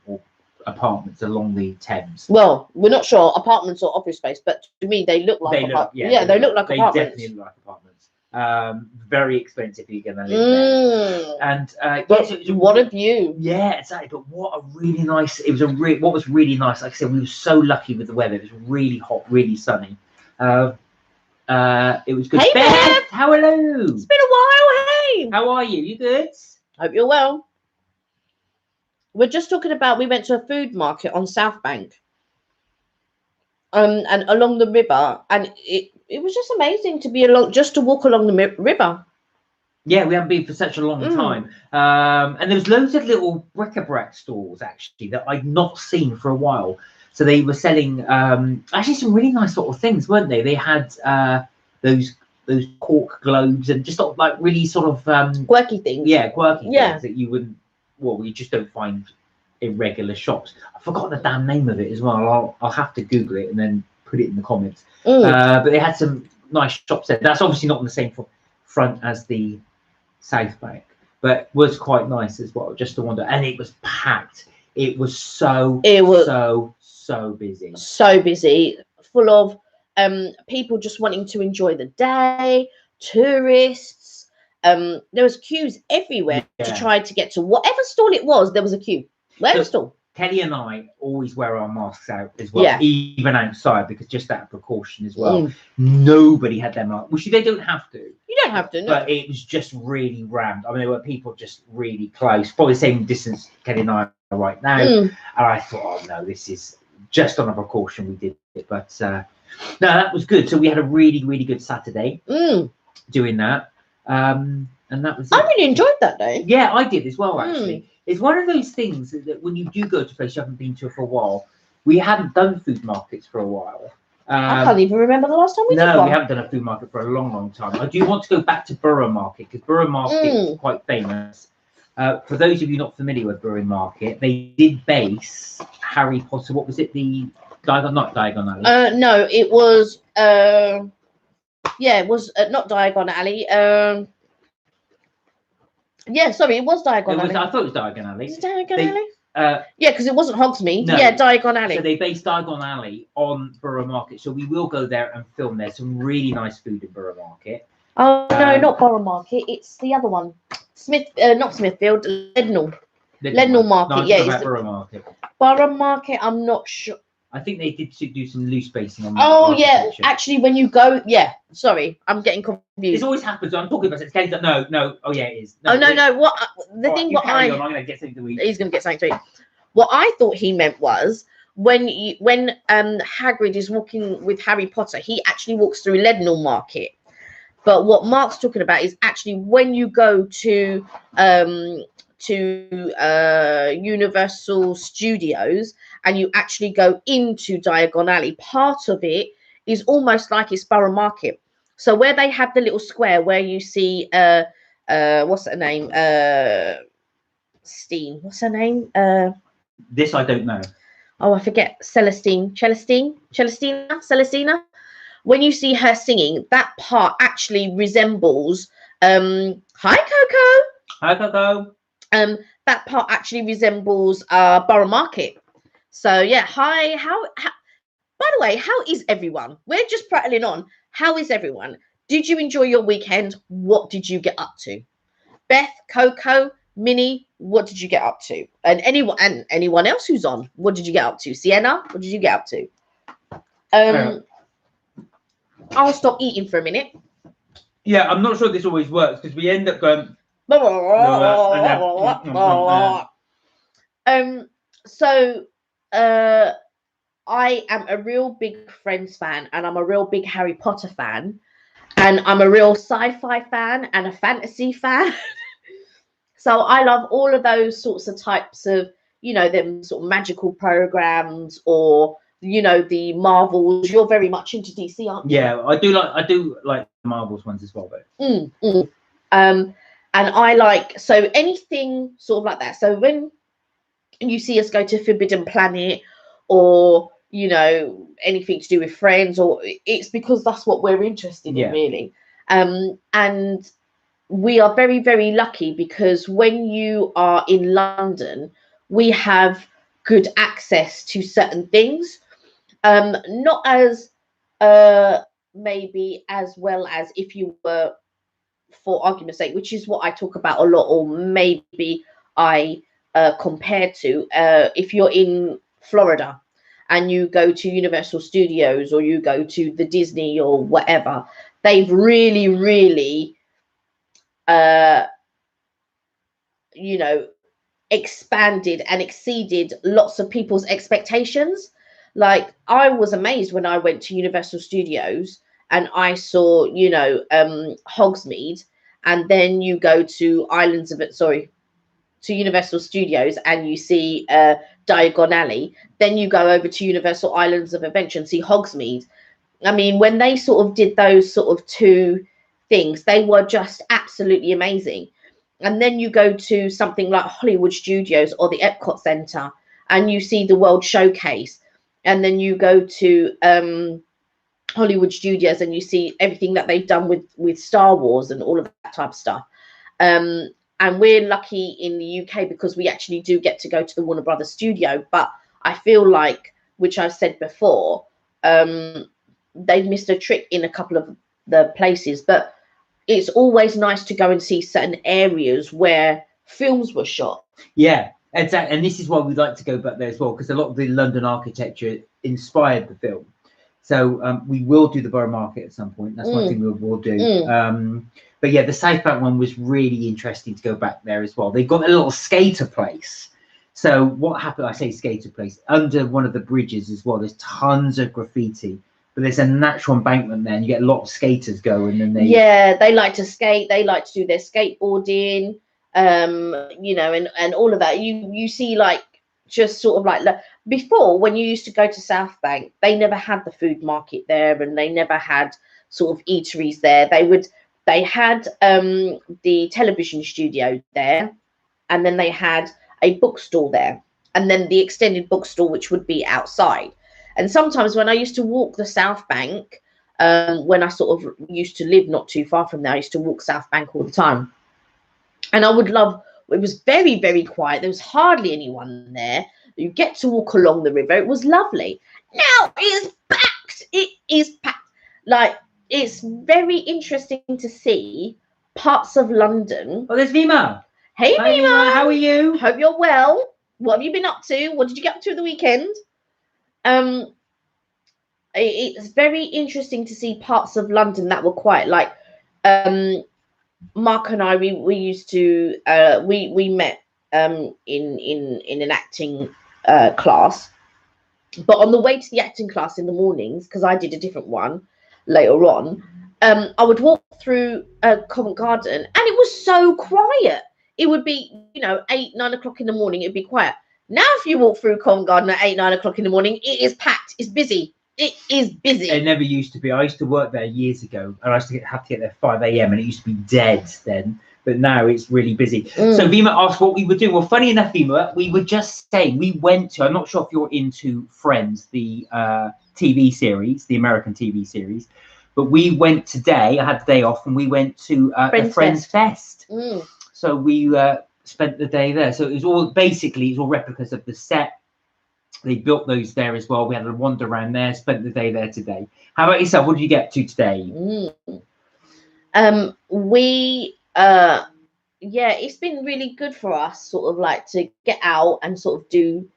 or apartments along the Thames. Well, we're not sure apartments or office space, but to me they look like apartments. They look like apartments. They definitely look like apartments. Very expensive if you're going to live there. And what a view! Yeah, exactly. But what a really nice. It was what was really nice. Like I said, we were so lucky with the weather. It was really hot, really sunny. It was good. Hey, Beth! Hello. It's been a while. Hey, how are you? You good? Hope you're well. We're just talking about we went to a food market on South Bank, and along the river, and it was just amazing to be to walk along the river. Yeah, we haven't been for such a long time. And there was loads of little bric-a-brac stores actually that I'd not seen for a while. So they were selling actually some really nice sort of things, weren't they? They had those cork globes and just sort of like really sort of quirky things. Yeah, quirky things that you wouldn't. Well, you just don't find in regular shops. I forgot the damn name of it as well. I'll have to Google it and then put it in the comments. But they had some nice shops there. That's obviously not on the same front as the South Bank, but was quite nice as well. Just to wonder, and it was packed. It was so busy. So busy, full of people just wanting to enjoy the day, tourists. There was queues everywhere to try to get to whatever stall it was. There was a queue. Whatever stall. Kelly and I always wear our masks out as well, even outside, because just out of precaution as well. Nobody had their mask. Well, they don't have to. You don't have to, no. But it was just really rammed. I mean, there were people just really close, probably the same distance Kelly and I are right now. And I thought, oh no, this is just on a precaution. We did it, but no, that was good. So we had a really, really good Saturday doing that. And that was it. I really enjoyed that day. Yeah, I did as well, actually. It's one of those things that when you do go to a place you haven't been to for a while, we hadn't done food markets for a while. I can't even remember the last time we did one. No, we haven't done a food market for a long, long time. I do want to go back to Borough Market, because Borough Market is quite famous. For those of you not familiar with Borough Market, they did base Harry Potter. What was it? The not Diagon Alley. No, it was. It was not Diagon Alley. Yeah, sorry, it was Diagon Alley. I thought it was Diagon Alley. Is it Diagon Alley? Yeah, because it wasn't Hogsmeade. No. Yeah, Diagon Alley. So they based Diagon Alley on Borough Market. So we will go there and film there. Some really nice food in Borough Market. Oh, no, not Borough Market. It's the other one. Not Smithfield, Leadenhall. Leadenhall Market, no, it's Borough Market. Borough Market, I'm not sure. I think they did do some loose spacing on. Oh yeah, actually, when you go, sorry, I'm getting confused. This always happens. I'm talking about it. No. Oh yeah, it is. No, no. What the thing? What I'm gonna get something to eat. He's gonna get something to eat. What I thought he meant was when Hagrid is walking with Harry Potter, he actually walks through Leadenhall Market. But what Mark's talking about is actually when you go to Universal Studios and you actually go into Diagon Alley, part of it is almost like it's Borough Market. So where they have the little square where you see what's her name? Steen. What's her name? This I don't know. Oh, I forget. Celestina. When you see her singing, that part actually resembles hi Coco. Hi Coco. That part actually resembles Borough Market. So yeah, hi. How by the way, how is everyone? We're just prattling on. How is everyone? Did you enjoy your weekend? What did you get up to? Beth, Coco, Minnie, what did you get up to? And anyone else who's on, what did you get up to? Sienna, what did you get up to? I'll stop eating for a minute. Yeah, I'm not sure this always works because we end up going. So I am a real big Friends fan, and I'm a real big Harry Potter fan, and I'm a real sci-fi fan and a fantasy fan. So I love all of those sorts of types of, you know, them sort of magical programs, or, you know, the Marvels. You're very much into DC, aren't you? Yeah, I do like the Marvels ones as well, though. And I like, so anything sort of like that. So when you see us go to Forbidden Planet, or, you know, anything to do with Friends, or it's because that's what we're interested in, really. And we are very, very lucky because when you are in London, we have good access to certain things. Not as maybe as well as if you were, for argument's sake, which is what I talk about a lot, or maybe I compare to, if you're in Florida and you go to Universal Studios, or you go to the Disney or whatever, they've really, really you know, expanded and exceeded lots of people's expectations. Like, I was amazed when I went to Universal Studios and I saw, you know, Hogsmeade, and then you go to to Universal Studios and you see Diagon Alley, then you go over to Universal Islands of Adventure and see Hogsmeade. I mean, when they sort of did those sort of two things, they were just absolutely amazing. And then you go to something like Hollywood Studios or the Epcot Center and you see the World Showcase, and then you go to Hollywood Studios and you see everything that they've done with Star Wars and all of that type of stuff. And we're lucky in the UK because we actually do get to go to the Warner Brothers studio. But I feel like, which I've said before, they've missed a trick in a couple of the places. But it's always nice to go and see certain areas where films were shot. Yeah, exactly. And this is why we'd like to go back there as well, because a lot of the London architecture inspired the film. So we will do the Borough Market at some point. That's one thing we'll do. But yeah, the South Bank one was really interesting to go back there as well. They've got a little skater place. So what happened, I say skater place, under one of the bridges as well, there's tons of graffiti. But there's a natural embankment there, and you get a lot of skaters going, and they like to skate. They like to do their skateboarding, you know, and all of that. You see, like, just sort of like before, when you used to go to South Bank, they never had the food market there, and they never had sort of eateries there. They had the television studio there, and then they had a bookstore there, and then the extended bookstore, which would be outside. And sometimes when I used to walk the South Bank, when I sort of used to live not too far from there, I used to walk South Bank all the time. And I would love, it was very, very quiet. There was hardly anyone there. You get to walk along the river. It was lovely. Now it is packed. It is packed. Like, it's very interesting to see parts of London. Oh, there's Vima. Hey, Vima. How are you? Hope you're well. What have you been up to? What did you get up to the weekend? It's very interesting to see parts of London that were quite like, Mark and I, we used to we met in an acting class, but on the way to the acting class in the mornings, because I did a different one later on, I would walk through Covent Garden and it was so quiet. It would be, you know, 8, 9 o'clock in the morning, it'd be quiet. Now, if you walk through Covent Garden at 8, 9 o'clock in the morning, it is packed. It's busy. It is busy. It never used to be. I used to work there years ago, and I used to have to get there 5 a.m. and it used to be dead then. But now it's really busy. So Vima asked what we were doing. Well, funny enough, Vima, we were just saying we went to. I'm not sure if you're into Friends, the TV series, the American TV series, but we went today. I had the day off, and we went to the Friends Fest. So we spent the day there. So it was all basically it's all replicas of the set. They built those there as well. We had a wander around there, spent the day there today. How about yourself? What did you get to today? Yeah, it's been really good for us, sort of like to get out and sort of do,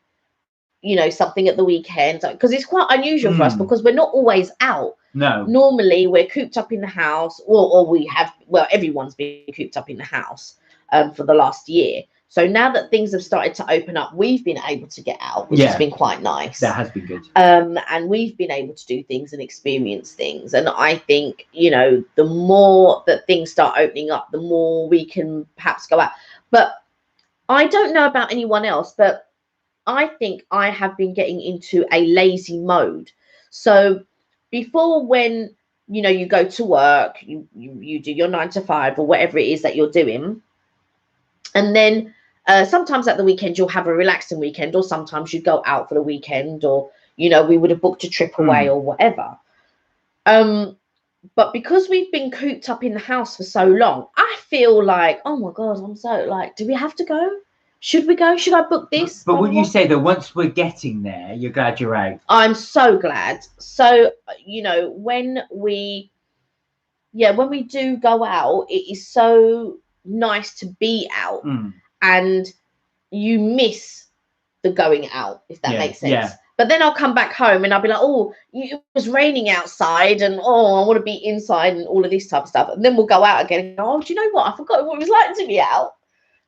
you know, something at the weekend, because it's quite unusual for us because we're not always out. No. Normally we're cooped up in the house, or we have, well, everyone's been cooped up in the house for the last year. So now that things have started to open up, we've been able to get out, which has been quite nice. That has been good. And we've been able to do things and experience things. And I think, you know, the more that things start opening up, the more we can perhaps go out. But I don't know about anyone else, but I think I have been getting into a lazy mode. So before, when, you know, you go to work, you do your 9 to 5 or whatever it is that you're doing, and then sometimes at the weekend you'll have a relaxing weekend, or sometimes you go out for the weekend, or, you know, we would have booked a trip away or whatever. But because we've been cooped up in the house for so long, I feel like, oh my God, I'm so like, do we have to go? Should we go? Should I book this? But would you say that once we're getting there, you're glad you're out? I'm so glad. So, you know, when we do go out, it is so nice to be out, and you miss the going out, if that makes sense. Yeah. But then I'll come back home and I'll be like, oh, it was raining outside, and oh, I want to be inside, and all of this type of stuff. And then we'll go out again and go, oh, do you know what? I forgot what it was like to be out.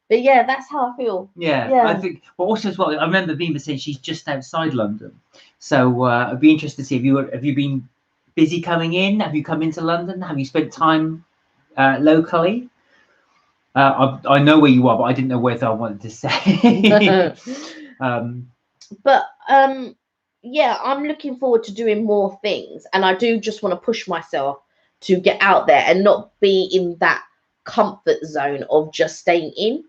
But yeah, that's how I feel. Yeah. I think, but also as well, I remember Vima saying she's just outside London. So I'd be interested to see, have you been busy coming in? Have you come into London? Have you spent time locally? I know where you are, but I didn't know whether I wanted to say. Yeah, I'm looking forward to doing more things, and I do just want to push myself to get out there and not be in that comfort zone of just staying in,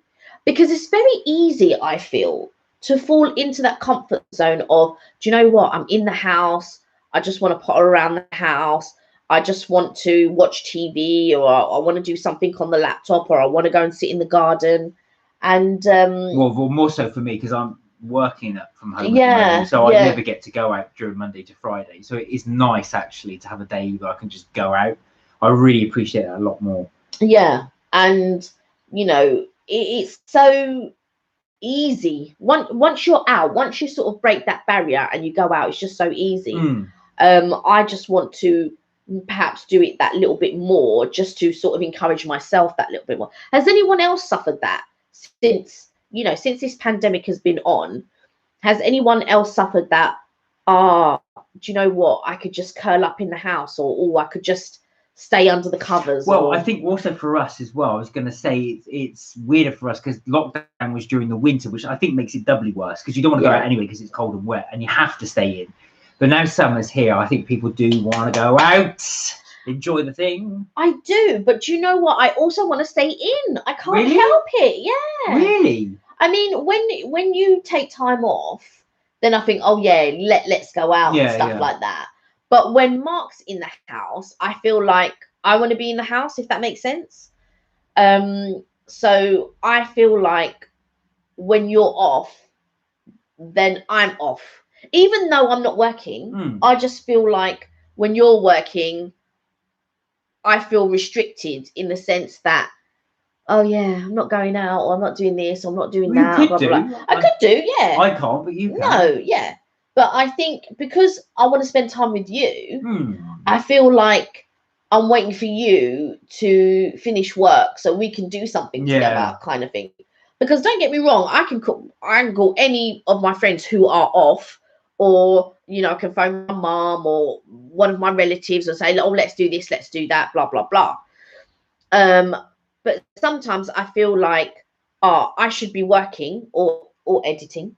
because it's very easy, I feel, to fall into that comfort zone of, do you know what, I'm in the house, I just want to potter around the house, I just want to watch TV, or I want to do something on the laptop, or I want to go and sit in the garden. And well, more so for me, because I'm working from home at the moment, so I never get to go out during Monday to Friday. So it is nice actually to have a day where I can just go out. I really appreciate that a lot more. Yeah, and you know, it's so easy once you're out, once you sort of break that barrier and you go out, it's just so easy. I just want to perhaps do it that little bit more, just to sort of encourage myself that little bit more. Has anyone else suffered that since this pandemic has been on? Has anyone else suffered that, do you know what, I could just curl up in the house, or I could just stay under the covers? Well, I think also for us as well, I was going to say it's weirder for us because lockdown was during the winter, which I think makes it doubly worse, because you don't want to go out anyway because it's cold and wet and you have to stay in. But now summer's here, I think people do want to go out, enjoy the thing. I do, but do you know what? I also want to stay in. I can't help it. Yeah. Really? I mean, when you take time off, then I think, oh yeah, let's go out and stuff like that. But when Mark's in the house, I feel like I want to be in the house, if that makes sense. So I feel like when you're off, then I'm off. Even though I'm not working, I just feel like when you're working, I feel restricted in the sense that, oh yeah, I'm not going out, or I'm not doing this, or I'm not doing that. Blah, blah, blah. I could do, yeah. I can't, but you can. No, yeah. But I think because I want to spend time with you, I feel like I'm waiting for you to finish work so we can do something together, kind of thing. Because don't get me wrong, I can call any of my friends who are off, or, you know, I can phone my mom or one of my relatives and say, oh, let's do this, let's do that, blah, blah, blah. But sometimes I feel like, I should be working or editing,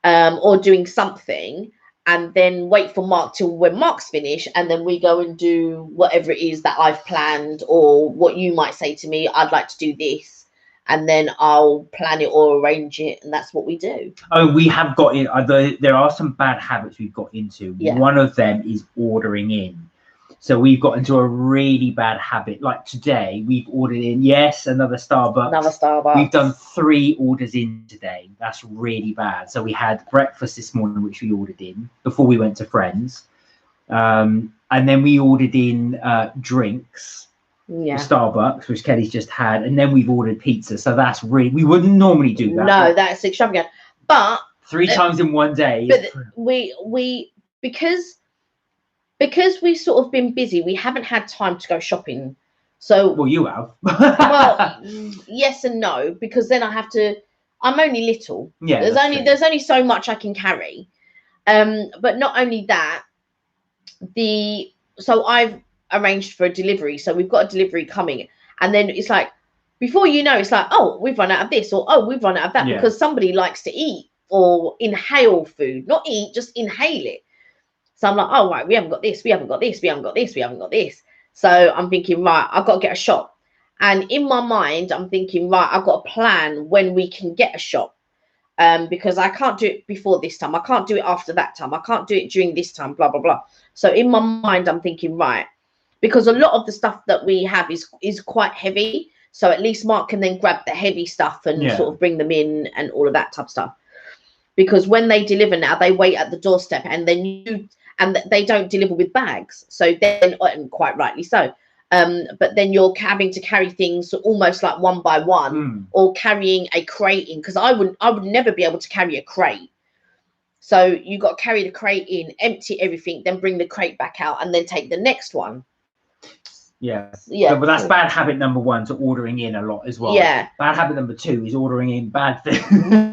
or doing something, and then wait for Mark till when Mark's finished, and then we go and do whatever it is that I've planned, or what you might say to me, I'd like to do this, and then I'll plan it or arrange it, and that's what we do. Oh, we have got in. There are some bad habits we've got into. Yeah. One of them is ordering in. So we've got into a really bad habit. Like today, we've ordered in, another Starbucks. Another Starbucks. We've done 3 orders in today. That's really bad. So we had breakfast this morning, which we ordered in before we went to friends. And then we ordered in drinks. Yeah. Starbucks, which Kelly's just had, and then we've ordered pizza. So that's really, we wouldn't normally do that. No, that's extravagant. But 3 times in one day. But we because we sort of been busy, we haven't had time to go shopping. So well, you have. well, yes and no, because then I have to. I'm only little. Yeah. There's only so much I can carry. But not only that, so I've arranged for a delivery. So we've got a delivery coming, and then it's like, before you know, it's like, oh, we've run out of this, or oh, we've run out of that, because somebody likes to eat or inhale food, not eat, just inhale it. So I'm like, oh, right, we haven't got this, we haven't got this, we haven't got this, we haven't got this. So I'm thinking, right, I've got to get a shop. And in my mind, I'm thinking, right, I've got a plan when we can get a shop. Because I can't do it before this time. I can't do it after that time. I can't do it during this time, blah, blah, blah. So in my mind, I'm thinking, right, because a lot of the stuff that we have is quite heavy. So at least Mark can then grab the heavy stuff and sort of bring them in and all of that type of stuff. Because when they deliver now, they wait at the doorstep, and then they don't deliver with bags. So then, and quite rightly so. But then you're having to carry things almost like one by one, or carrying a crate in, because I would never be able to carry a crate. So you got to carry the crate in, empty everything, then bring the crate back out, and then take the next one. Yeah. But that's bad habit number 1, to ordering in a lot as well. Yeah. Bad habit number 2 is ordering in bad things.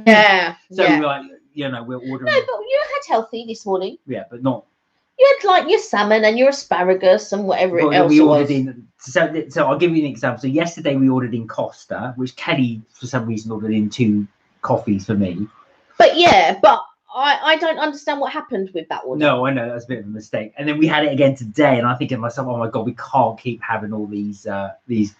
Yeah. So like, we're ordering. No, but you had healthy this morning. Yeah, but not. You had like your salmon and your asparagus and whatever else we it ordered was. in. So I'll give you an example. So yesterday we ordered in Costa, which Kelly for some reason ordered in 2 coffees for me. But I don't understand what happened with that order. No, I know that's a bit of a mistake. And then we had it again today, and I'm thinking to myself, oh my god, we can't keep having all these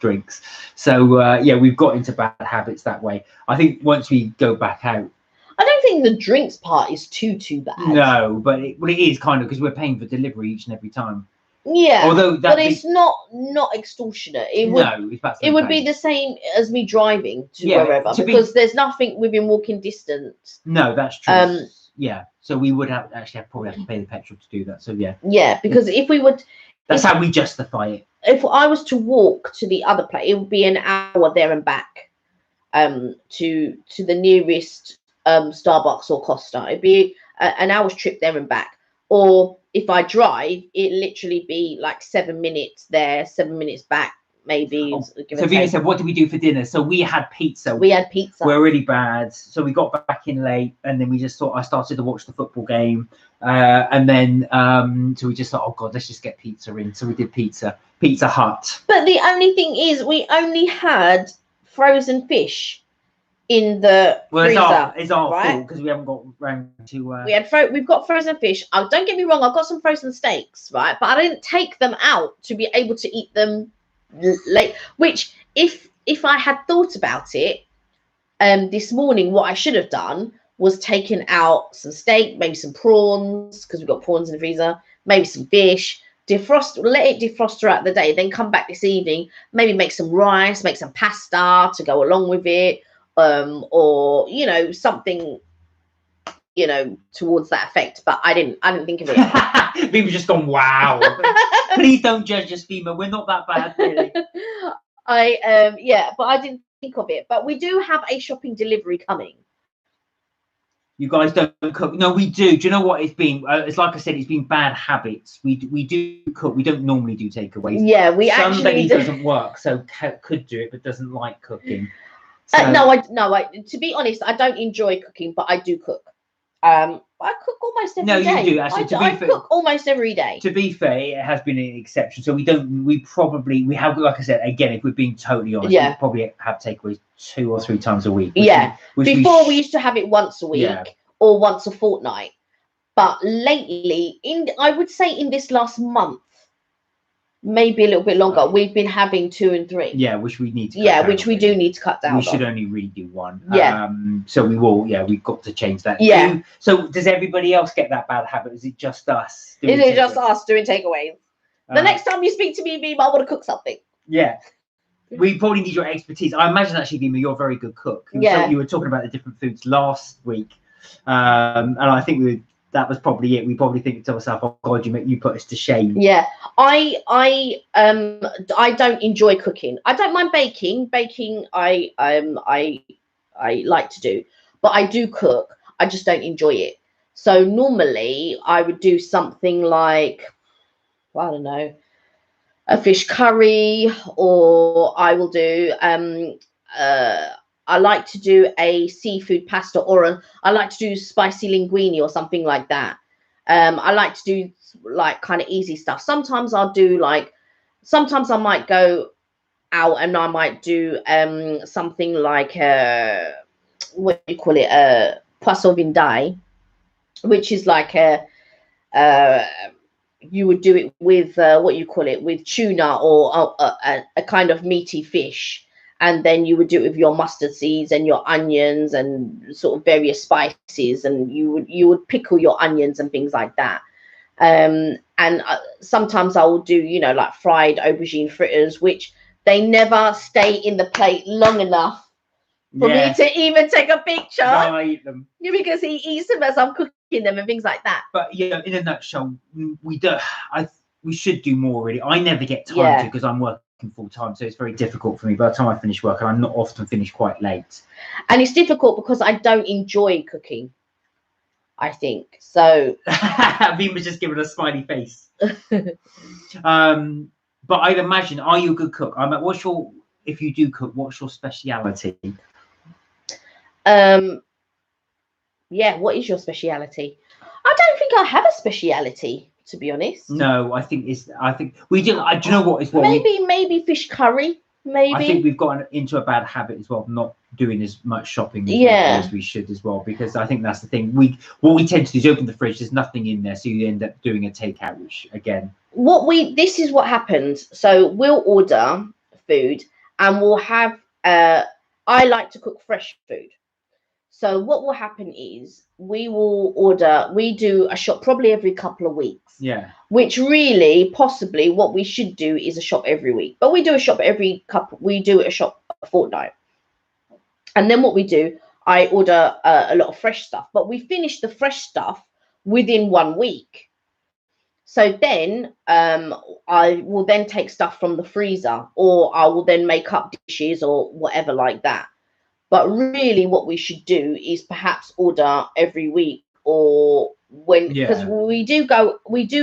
drinks. So we've got into bad habits that way. I think once we go back out, I don't think the drinks part is too bad. No, but it is kind of, because we're paying for delivery each and every time. Yeah, although it's not extortionate. It would be the same as me driving to wherever, because there's nothing within walking distance. No, that's true. So we would probably have to pay the petrol to do that. So yeah, because if we would, that's how we justify it. If I was to walk to the other place, it would be an hour there and back, to the nearest Starbucks or Costa. It'd be an hour's trip there and back. Or if I drive, it literally be like 7 minutes there, 7 minutes back, maybe. So Vina said, what did we do for dinner? So we had pizza. We're really bad. So we got back in late, and then we just thought, I started to watch the football game. And then so we just thought, oh god, let's just get pizza in. So we did Pizza Hut. But the only thing is, we only had frozen fish in the freezer. It's our fault, because we haven't got round to. We've got frozen fish. Oh, don't get me wrong, I've got some frozen steaks, right? But I didn't take them out to be able to eat them late. Which, if I had thought about it, this morning, what I should have done was taken out some steak, maybe some prawns, because we've got prawns in the freezer, maybe some fish. Let it defrost throughout the day, then come back this evening, maybe make some rice, make some pasta to go along with it. Or something, towards that effect, but I didn't think of it. People just gone, wow. Please don't judge us, Fema. We're not that bad, really. But I didn't think of it. But we do have a shopping delivery coming. You guys don't cook? No, we do. Do you know what it's been? It's like I said, it's been bad habits. We do cook. We don't normally do takeaways. Yeah, we actually Somebody doesn't work, so could do it, but doesn't like cooking. So, no, to be honest, I don't enjoy cooking, but I do cook. I cook almost every day. No, you do actually. I cook almost every day. To be fair, it has been an exception. So we have, like I said, again, if we're being totally honest, we probably have takeaways 2 or 3 times a week. Before we used to have it once a week or once a fortnight. But lately, I would say in this last month, maybe a little bit longer, we've been having 2 and 3. Yeah, which we need to cut down. Which we do need to cut down. We should only really do 1. Yeah. So we will, we've got to change that. Yeah. So does everybody else get that bad habit? Is it just us? Is it just us doing takeaways? The next time you speak to me, Bima, I want to cook something. Yeah. We probably need your expertise. I imagine actually, Bima, you're a very good cook. You were talking about the different foods last week. And I think that was probably it. We probably think to ourselves, oh God, you put us to shame. Yeah, I don't enjoy cooking. I don't mind baking. Baking I like to do, but I do cook. I just don't enjoy it. So normally I would do something like, I don't know, a fish curry, or I will do I like to do a seafood pasta, or I like to do spicy linguine or something like that. I like to do like kind of easy stuff. Sometimes I'll do like, sometimes I might go out and I might do something like what do you call it, poisson vindai, which is like a you would do it with what you call it, with tuna or a kind of meaty fish, and then you would do it with your mustard seeds and your onions and sort of various spices, and you would pickle your onions and things like that. And sometimes I will do, you know, like fried aubergine fritters, which they never stay in the plate long enough for me to even take a picture. I eat them. Yeah, because he eats them as I'm cooking them and things like that. But yeah, in a nutshell, we should do more really. I never get time to, because I'm working full time, so it's very difficult for me. By the time I finish work, and I'm not often finished quite late. And it's difficult because I don't enjoy cooking, I think. So Vima's just giving a smiley face. But I'd imagine, are you a good cook? If you do cook, what's your speciality? Yeah, what is your speciality? I don't think I have a speciality, to be honest. No, I think we do. Do you know what? Maybe fish curry. Maybe. I think we've gotten into a bad habit as well of not doing as much shopping as we should as well, because I think that's the thing. What we tend to do is open the fridge, there's nothing in there, so you end up doing a takeout, which again. This is what happens. So we'll order food and we'll have I like to cook fresh food. So what will happen is we do a shop probably every couple of weeks. Yeah. Which really, possibly, what we should do is a shop every week. But we do a shop a fortnight. And then what we do, I order a lot of fresh stuff. But we finish the fresh stuff within 1 week. So then I will then take stuff from the freezer, or I will then make up dishes or whatever like that. But really what we should do is perhaps order every week, or because we do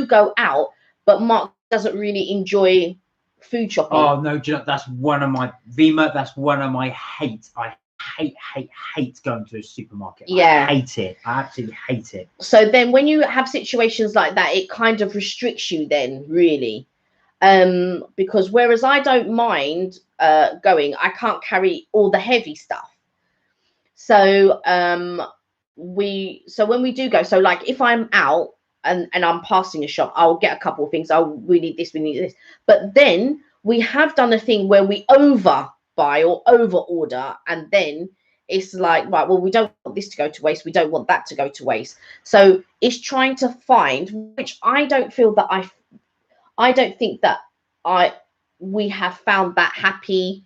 go out, but Mark doesn't really enjoy food shopping. Oh no, do you know, that's one of my hates. I hate going to a supermarket. Yeah. I hate it. I absolutely hate it. So then when you have situations like that, it kind of restricts you then, really. Because whereas I don't mind going, I can't carry all the heavy stuff. So when we do go, so like if I'm out and I'm passing a shop, I'll get a couple of things. Oh, we need this, we need this. But then we have done a thing where we overbuy or over order, and then it's like, right, well, we don't want this to go to waste, we don't want that to go to waste. So it's trying to find, which I don't feel that I don't think that we have found that happy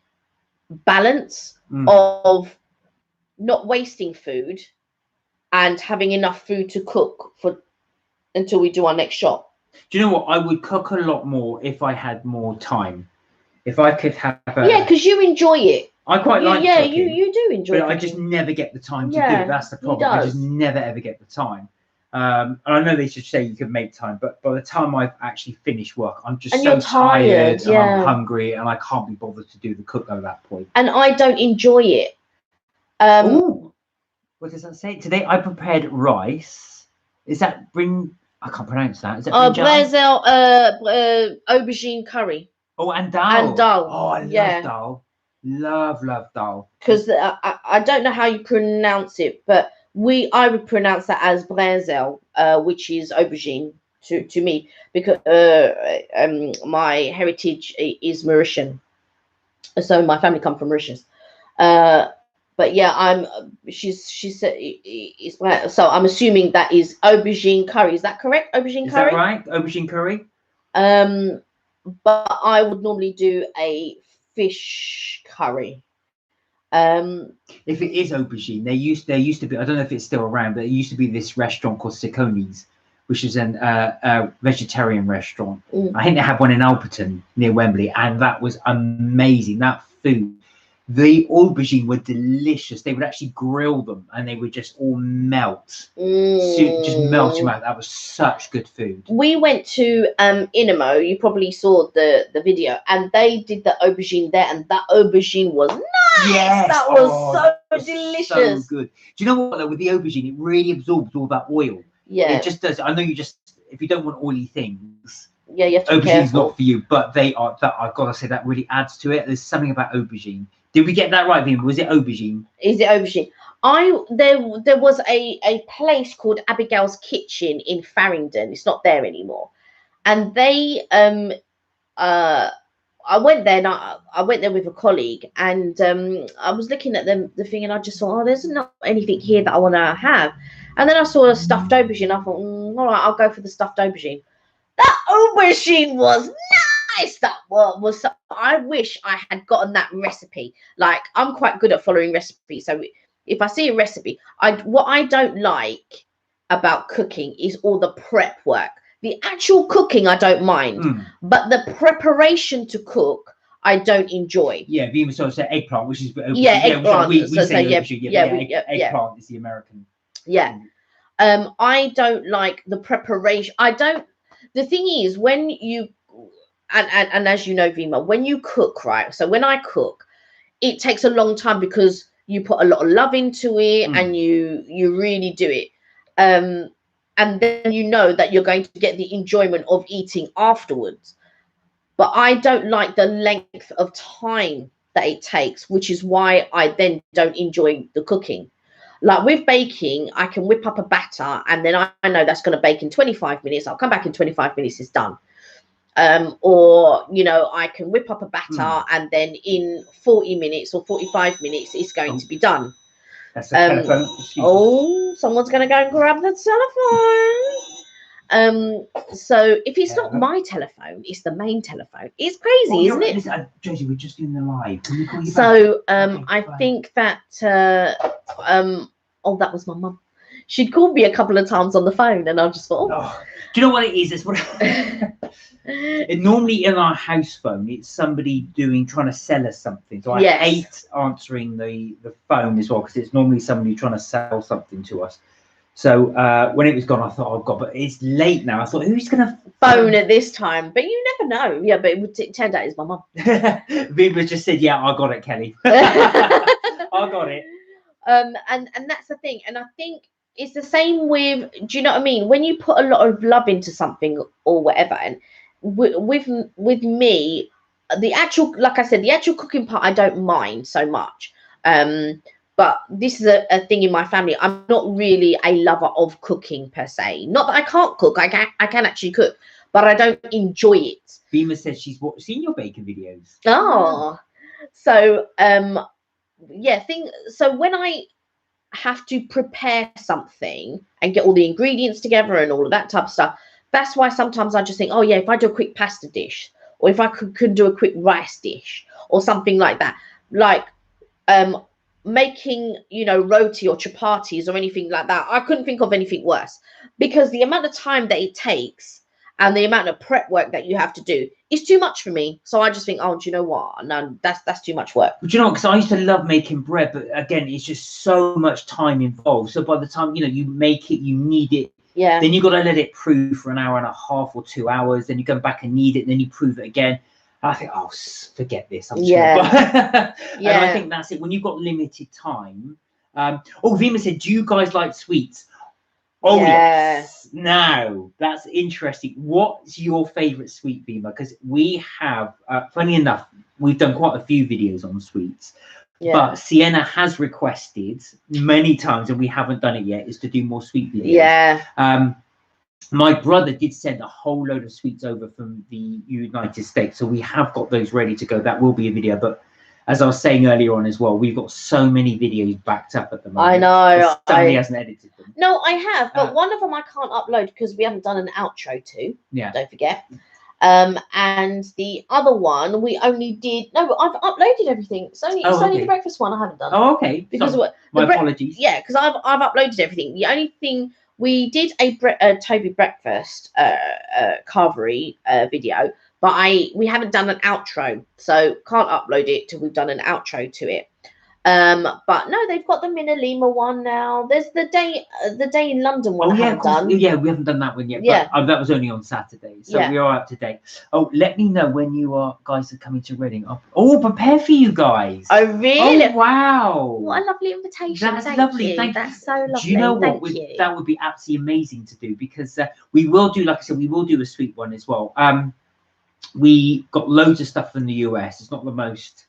balance of not wasting food and having enough food to cook for until we do our next shop. Do you know what? I would cook a lot more if I had more time. If I could have because you enjoy it. I quite like cooking, you do enjoy it. But cooking. I just never get the time to do it. That's the problem. I just never ever get the time. And I know they should say you can make time, but by the time I've actually finished work, I'm just so tired and I'm hungry and I can't be bothered to do the cook at that point. And I don't enjoy it. Ooh, what does that say? Today I prepared rice. Is that I can't pronounce that. Is it brinjal? Aubergine curry. Oh, and dal. And dal. Oh, I love dal. Love dal. Because I don't know how you pronounce it, but I would pronounce that as brinjal, which is aubergine to me, because my heritage is Mauritian, so my family come from Mauritius. But yeah, she said so. I'm assuming that is aubergine curry. Is that correct? Aubergine curry. Is that right? Aubergine curry. But I would normally do a fish curry. If it is aubergine, there used to be, I don't know if it's still around, but it used to be this restaurant called Siccone's, which is a vegetarian restaurant. I think they had one in Alperton near Wembley, and that was amazing. That food, the aubergine were delicious. They would actually grill them, and they would just all melt, just melt your mouth. That was such good food. We went to Inamo. You probably saw the video, and they did the aubergine there, and that aubergine was nice. Yes, that was so delicious. So good. Do you know what though? With the aubergine, it really absorbs all that oil. Yeah, it just does. I know if you don't want oily things, yeah, you have to be aubergine's careful. not for you. But they are. That I've got to say that really adds to it. There's something about aubergine. Did we get that right, Vim? Was it aubergine? Is it aubergine? There was a place called Abigail's Kitchen in Farringdon. It's not there anymore, and they I went there and I went there with a colleague, and I was looking at the thing, and I just thought, oh, there's not anything here that I want to have. And then I saw a stuffed aubergine. I thought, all right, I'll go for the stuffed aubergine. That aubergine was nice. That was. I wish I had gotten that recipe. Like, I'm quite good at following recipes, so if I see a recipe, what I don't like about cooking is all the prep work. The actual cooking I don't mind, but the preparation to cook I don't enjoy. Yeah, Vima sort of said eggplant, which is eggplant. We say eggplant is the American. Yeah, I don't like the preparation. The thing is, when you and as you know, Vima, when you cook, right? So when I cook, it takes a long time because you put a lot of love into it, and you really do it. And then you know that you're going to get the enjoyment of eating afterwards. But I don't like the length of time that it takes, which is why I then don't enjoy the cooking. Like with baking, I can whip up a batter, and then I know that's going to bake in 25 minutes. I'll come back in 25 minutes, it's done. Or, you know, I can whip up a batter, and then in 40 minutes or 45 minutes, it's going to be done. That's the telephone. Oh, someone's going to go and grab the telephone. So if it's not my telephone, it's the main telephone. It's crazy, isn't it? Listen, Josie, we're just doing the live. Can we call you so back? I think that oh, that was my mum. She'd called me a couple of times on the phone, and I just thought, oh. Do you know what it is? It's what normally in our house phone, it's somebody trying to sell us something. So I hate answering the phone as well, because it's normally somebody trying to sell something to us. So when it was gone, I thought, oh God, but it's late now. I thought, who's going to phone at this time? But you never know. Yeah, but it turned out it's my mum. Viva just said, yeah, I got it, Kelly. I got it. And that's the thing. And I think it's the same with, do you know what I mean? When you put a lot of love into something or whatever, and with me, the actual, like I said, the actual cooking part, I don't mind so much. But this is a thing in my family. I'm not really a lover of cooking per se. Not that I can't cook. I can actually cook, but I don't enjoy it. Bima says she's seen your baking videos. Oh, so yeah. So when I have to prepare something and get all the ingredients together and all of that type of stuff, that's why sometimes I just think, oh yeah, if I do a quick pasta dish, or if I could do a quick rice dish or something like that, like making, you know, roti or chapatis or anything like that, I couldn't think of anything worse, because the amount of time that it takes and the amount of prep work that you have to do is too much for me. So I just think, oh, do you know what? No, that's too much work. But you know, because I used to love making bread, but again, it's just so much time involved. So by the time, you know, you make it, you knead it. Yeah. Then you got to let it prove for an hour and a half or 2 hours. Then you go back and knead it, and then you prove it again. I think, oh, forget this. I'm just yeah. And I think that's it. When you've got limited time. Oh, Vima said, do you guys like sweets? Oh, yes. Now, that's interesting. What's your favorite sweet, Vima? Because we have, funny enough, we've done quite a few videos on sweets. Yeah. But Sienna has requested many times, and we haven't done it yet, is to do more sweet videos. Yeah. My brother did send a whole load of sweets over from the United States, so we have got those ready to go. That will be a video, but as I was saying earlier on as well, we've got so many videos backed up at the moment. I know. Somebody hasn't edited them. No, I have, but one of them I can't upload because we haven't done an outro to. Yeah. Don't forget. And the other one we only did no, I've uploaded everything. It's only the breakfast one I haven't done. Oh, okay. Because my apologies. Yeah, because I've uploaded everything. The only thing we did a Toby breakfast carvery video, but we haven't done an outro, so can't upload it till we've done an outro to it. But no, they've got the Mina Lima one now. There's the day in London one. Oh yeah, of course. Yeah, we haven't done that one yet. Yeah, but, that was only on Saturday, so we are up to date. Oh, let me know when you guys are coming to Reading. Oh, prepare for you guys. Oh really? Oh wow! What a lovely invitation. That's lovely. Thank you. That's so lovely. Do you know what? That would be absolutely amazing to do, because we will do, like I said, we will do a sweet one as well. We got loads of stuff from the US. It's not the most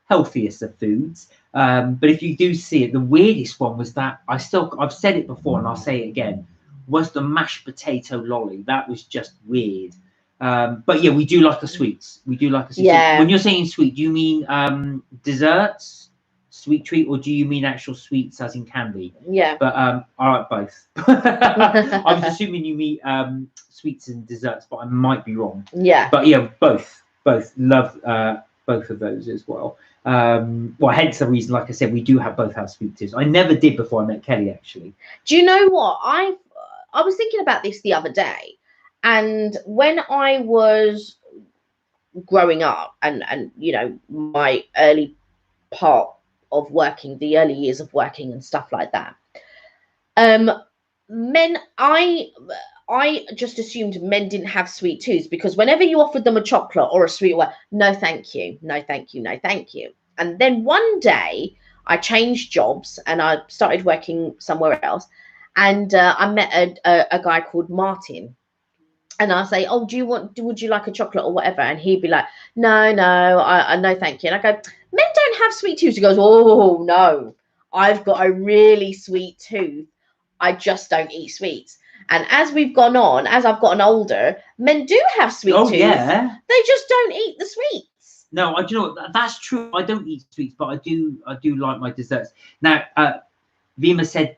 healthiest of foods, but if you do see it, the weirdest one was that I've said it before and I'll say it again, was the mashed potato lolly. That was just weird. But yeah, we do like the sweets. We do like a sweet. Yeah. When you're saying sweet, do you mean desserts, sweet treat, or do you mean actual sweets as in candy? Yeah. But I like both. I was assuming you mean sweets and desserts, but I might be wrong. Yeah. But yeah, both love both of those as well. Well, hence the reason, like I said, we do both have sweet teas. I never did before I met Kelly, actually. Do you know what? I was thinking about this the other day, and when I was growing up, and you know, my early part of working, the early years of working and stuff like that, men, I just assumed men didn't have sweet tooths, because whenever you offered them a chocolate or a sweet one, no thank you, no thank you, no thank you. And then one day I changed jobs and I started working somewhere else, and I met a guy called Martin, and I say, oh, would you like a chocolate or whatever? And he'd be like, no, I no thank you. And I go, men don't have sweet tooths. He goes, oh no, I've got a really sweet tooth, I just don't eat sweets. And as we've gone on, as I've gotten older, men do have sweet tooth. Yeah. They just don't eat the sweets. No, do you know what? That's true. I don't eat sweets, but I do like my desserts. Now, Vima said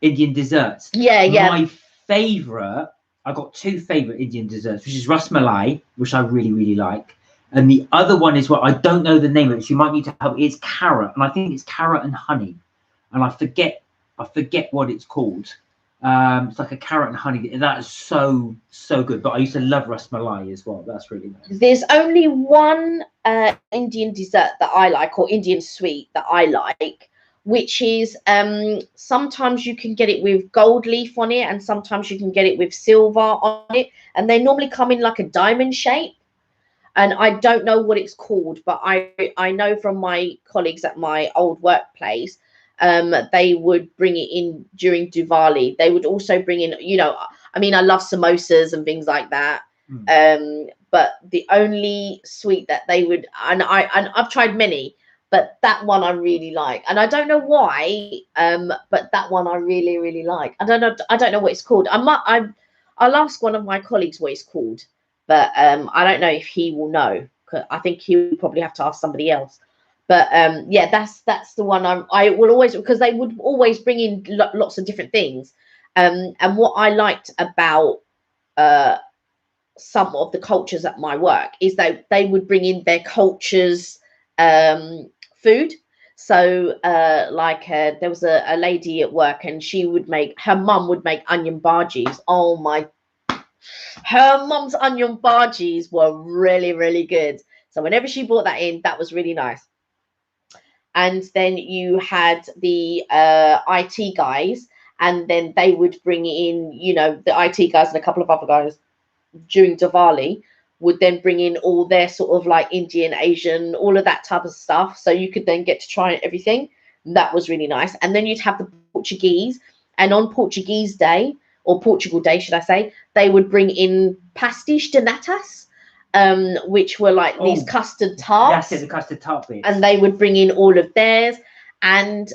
Indian desserts. Yeah. My favourite, I got two favourite Indian desserts, which is Ras Malai, which I really, really like. And the other one is what I don't know the name of it, so you might need to help. It's carrot, and I think it's carrot and honey. And I forget what it's called. It's like a carrot and honey. That is so good. But I used to love Ras Malai as well. That's really nice. There's only one Indian dessert that I like, or Indian sweet that I like, which is sometimes you can get it with gold leaf on it, and sometimes you can get it with silver on it, and they normally come in like a diamond shape. And I don't know what it's called, but I know from my colleagues at my old workplace, they would bring it in during Diwali. They would also bring in, you know, I mean, I love samosas and things like that. But the only sweet that they would, and I've tried many, but that one I really like, and I don't know why, but that one I really, really like. I don't know what it's called. I'll ask one of my colleagues what it's called, but I don't know if he will know. I think he would probably have to ask somebody else. But yeah, that's the one I will always, because they would always bring in lots of different things. And what I liked about some of the cultures at my work is that they would bring in their culture's food. So like there was a lady at work, and her mum would make onion bhajis. Oh my, her mum's onion bhajis were really, really good. So whenever she brought that in, that was really nice. And then you had the IT guys, and then they would bring in, you know, the IT guys and a couple of other guys during Diwali would then bring in all their sort of like Indian, Asian, all of that type of stuff. So you could then get to try everything. That was really nice. And then you'd have the Portuguese, and on Portuguese Day, or Portugal Day, should I say, they would bring in pastéis de natas, which were like these custard tarts. That's it, the custard tart bits. And they would bring in all of theirs. And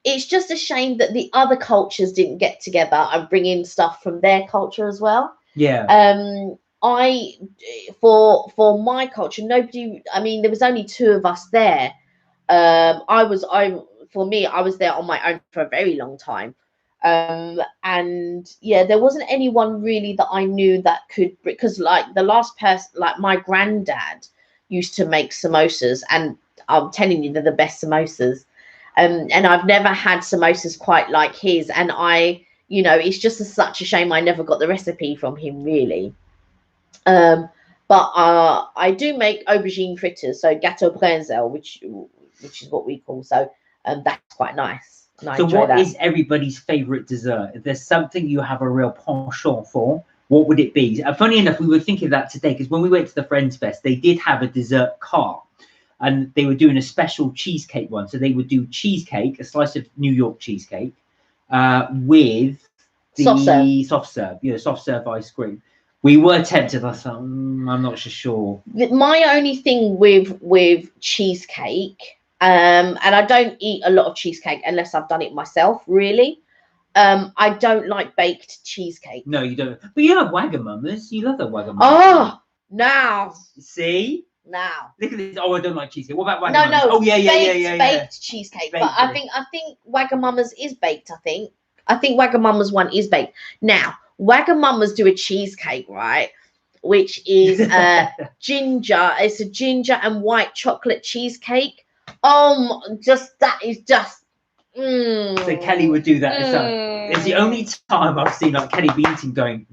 it's just a shame that the other cultures didn't get together and bring in stuff from their culture as well. Yeah. For my culture, nobody, I mean, there was only two of us there. I was there on my own for a very long time. And yeah, there wasn't anyone really that I knew that could, because like the last person, like my granddad used to make samosas, and I'm telling you, they're the best samosas. And I've never had samosas quite like his, and you know, it's just such a shame I never got the recipe from him, really. But I do make aubergine fritters, so gâteau brenzel, which is what we call. So that's quite nice. So what is everybody's favorite dessert? If there's something you have a real penchant for, what would it be? Funny enough, we were thinking of that today, because when we went to the Friends Fest, they did have a dessert cart, and they were doing a special cheesecake one. So they would do cheesecake, a slice of New York cheesecake, with the soft serve ice cream. We were tempted. I thought, I'm not sure. My only thing with cheesecake, and I don't eat a lot of cheesecake unless I've done it myself, really. I don't like baked cheesecake. No, you don't. But you love Wagamama's. You love the Wagamama's. Oh, now. See? Now. Look at this. Oh, I don't like cheesecake. What about Wagamama's? No. Oh, yeah. Baked cheesecake. Baked, but I think Wagamama's is baked, I think. I think Wagamama's one is baked. Now, Wagamama's do a cheesecake, right? Which is ginger. It's a ginger and white chocolate cheesecake. That is just. So Kelly would do that. It's the only time I've seen like Kelly be eating going.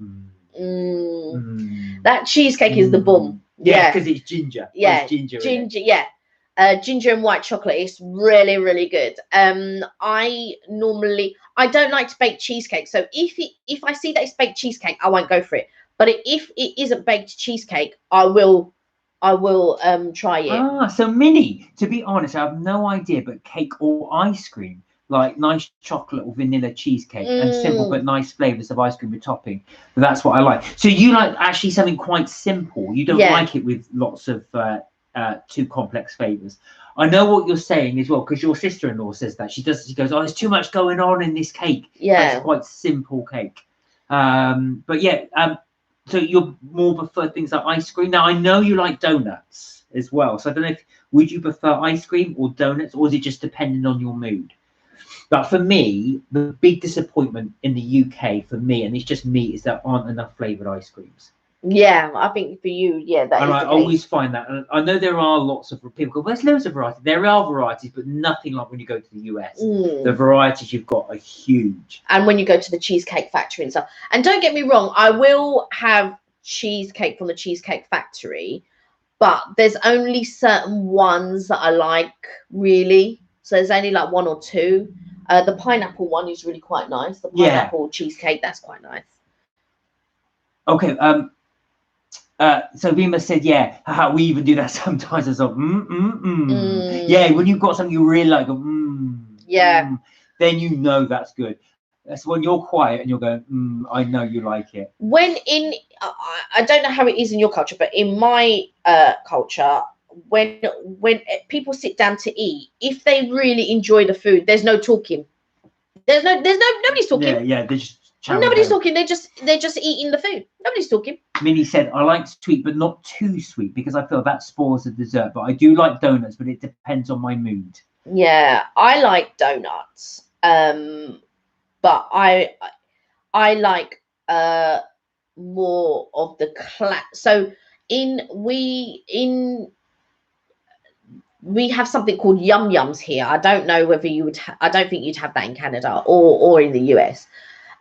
That cheesecake is the bum. Yeah, because it's ginger. Yeah, it's ginger. Yeah. Ginger and white chocolate is really, really good. I don't like to bake cheesecake, so if I see that it's baked cheesecake, I won't go for it. But if it isn't baked cheesecake, I will try it. So Minnie, to be honest, I have no idea, but cake or ice cream, like nice chocolate or vanilla cheesecake, and simple but nice flavors of ice cream with topping. That's what I like. So you like actually something quite simple. You don't like it with lots of too complex flavors. I know what you're saying as well, because your sister-in-law says that. She goes, oh, there's too much going on in this cake. Yeah. It's quite simple cake. But yeah, so you're more prefer things like ice cream. Now I know you like donuts as well. So I don't know would you prefer ice cream or donuts, or is it just depending on your mood? But for me, the big disappointment in the UK for me, and it's just me, is there aren't enough flavored ice creams. Yeah, I think for you, that and is I always find that. And I know there are lots of people go, well, there's loads of varieties. There are varieties, but nothing like when you go to the US. The varieties you've got are huge. And when you go to the Cheesecake Factory and stuff. And don't get me wrong, I will have cheesecake from the Cheesecake Factory, but there's only certain ones that I like, really. So there's only like one or two. The pineapple one is really quite nice. The pineapple cheesecake, that's quite nice. Okay. So Vima said, yeah, we even do that sometimes. It's like, yeah, when you've got something you really like, then you know that's good. That's when you're quiet and you're going, I know you like it. When I don't know how it is in your culture, but in my culture, when people sit down to eat, if they really enjoy the food, there's no talking. Nobody's talking. Yeah, they just. Nobody's talking. They're just eating the food. Nobody's talking. Minnie said, I like sweet, but not too sweet, because I feel that spoils the dessert. But I do like donuts, but it depends on my mood. Yeah, I like donuts. But I like more of the So we have something called Yum Yums here. I don't know whether you would. I don't think you'd have that in Canada or in the US.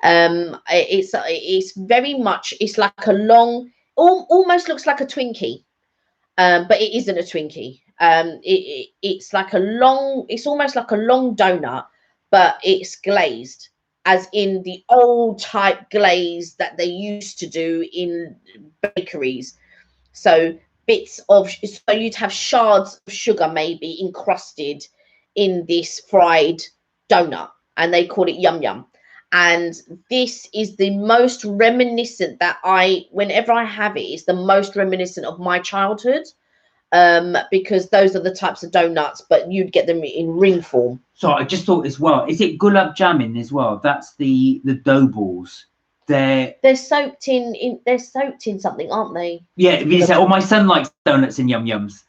It's very much. It's like a long, almost looks like a Twinkie, but it isn't a Twinkie. It's like a long. It's almost like a long donut, but it's glazed, as in the old type glaze that they used to do in bakeries. So you'd have shards of sugar maybe encrusted in this fried donut, and they call it Yum Yum. And this is the most reminiscent whenever I have it, it's the most reminiscent of my childhood, because those are the types of donuts, but you'd get them in ring form. So I just thought as well, is it gulab jamun as well? That's the dough balls. They're soaked in something, aren't they? Yeah, you say, oh, my son likes donuts and yum yums.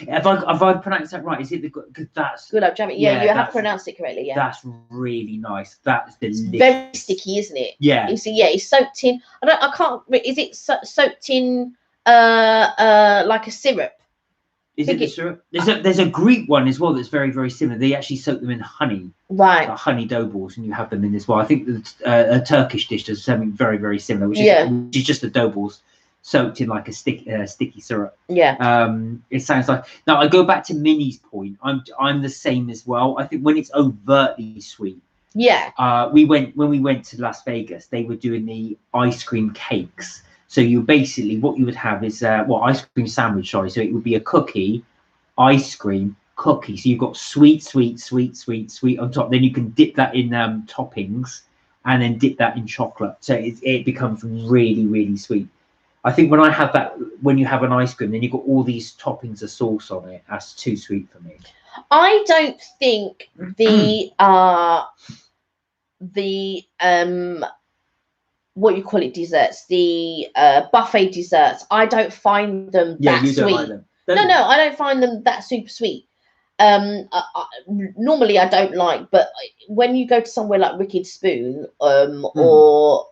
Have I pronounced that right? Is it because that's gulab jamun? Yeah, you have pronounced it correctly. Yeah, that's really nice. That's delicious. It's very sticky, isn't it? Yeah. It's soaked in. I can't. Is it soaked in like a syrup? Is it the syrup? There's a Greek one as well that's very, very similar. They actually soak them in honey, right? Like honey dough balls, and you have them in this. Well, I think a Turkish dish does something very, very similar, which is just the dough balls soaked in like a sticky syrup. Yeah. It sounds like. Now I go back to Minnie's point. I'm the same as well. I think when it's overtly sweet. Yeah. When we went to Las Vegas, they were doing the ice cream cakes. So you basically, what you would have is ice cream sandwich, sorry. So it would be a cookie, ice cream, cookie. So you've got sweet on top. Then you can dip that in toppings and then dip that in chocolate. So it becomes really, really sweet. I think when I have that, when you have an ice cream, then you've got all these toppings of sauce on it. That's too sweet for me. I don't think the what you call it, desserts, the buffet desserts, I don't find them that sweet. Don't like them. No, I don't find them that super sweet. Normally I don't like, but when you go to somewhere like Wicked Spoon, or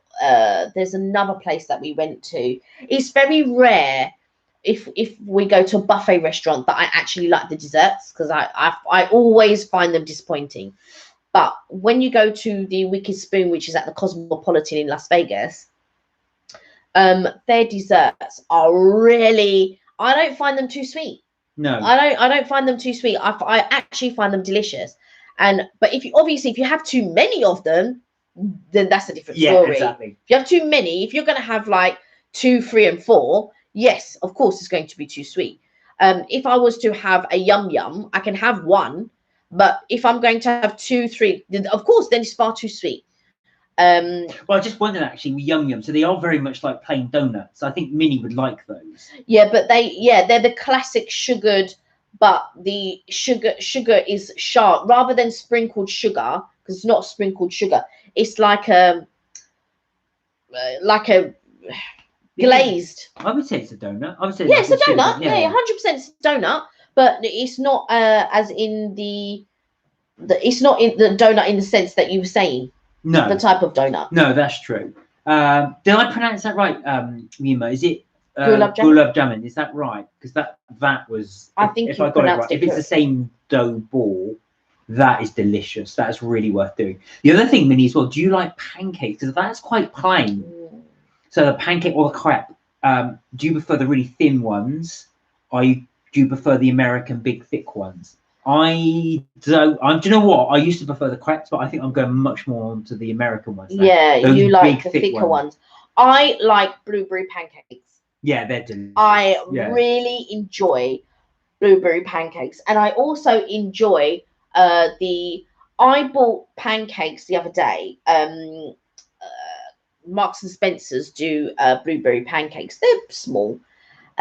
there's another place that we went to, it's very rare if we go to a buffet restaurant that I actually like the desserts, because I always find them disappointing. But when you go to the Wicked Spoon, which is at the Cosmopolitan in Las Vegas, their desserts are really, I don't find them too sweet. No, I don't find them too sweet. I actually find them delicious. But if you have too many of them, then that's a different story. Yeah, exactly. If you have too many, if you're going to have like 2, 3, and 4, yes, of course it's going to be too sweet. If I was to have a yum yum, I can have one. But if I'm going to have 2, 3, of course, then it's far too sweet. Well, I just wondered actually with yum yum, so they are very much like plain donuts. I think Minnie would like those. Yeah, but they're the classic sugared, but the sugar is sharp rather than sprinkled sugar, because it's not sprinkled sugar. It's like a glazed. I would say it's a donut. I would say it's a donut. Yeah, 100% it's a donut. But it's not as in it's not in the donut in the sense that you were saying. No. The type of donut. No, that's true. Did I pronounce that right, Mima? Is it gulab jamun? Is that right? Because that was. I think if I got it right. If it's the same dough ball, that is delicious. That's really worth doing. The other thing, Minnie, as well. Do you like pancakes? Because that's quite plain. So the pancake or the crepe. Do you prefer the really thin ones? Do you prefer the American big thick ones? I don't. Do you know what? I used to prefer the crepes, but I think I'm going much more onto the American ones now. Yeah, you like the thicker ones. I like blueberry pancakes. Yeah, they're delicious. I really enjoy blueberry pancakes, and I also enjoy I bought pancakes the other day. Marks and Spencer's do blueberry pancakes. They're small.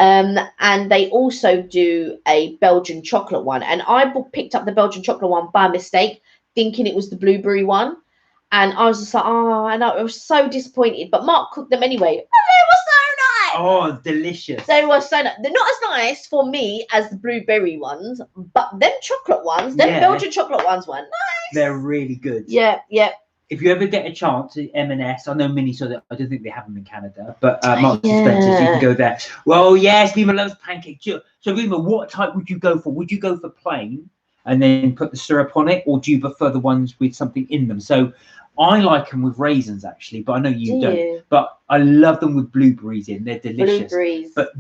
And they also do a Belgian chocolate one. And I picked up the Belgian chocolate one by mistake, thinking it was the blueberry one. And I was just like, and I was so disappointed. But Mark cooked them anyway. And they were so nice. Oh, delicious. They were so nice. They're not as nice for me as the blueberry ones, but them chocolate ones, Belgian chocolate ones were nice. They're really good. Yeah. If you ever get a chance at M&S, I know Minnie saw that. I don't think they have them in Canada, but Marks and Spencer's, you can go there. Well, yes, Rima loves pancake too. So, Rima, what type would you go for? Would you go for plain and then put the syrup on it, or do you prefer the ones with something in them? So, I like them with raisins actually, but I know you don't. But I love them with blueberries in. They're delicious. Blueberries. But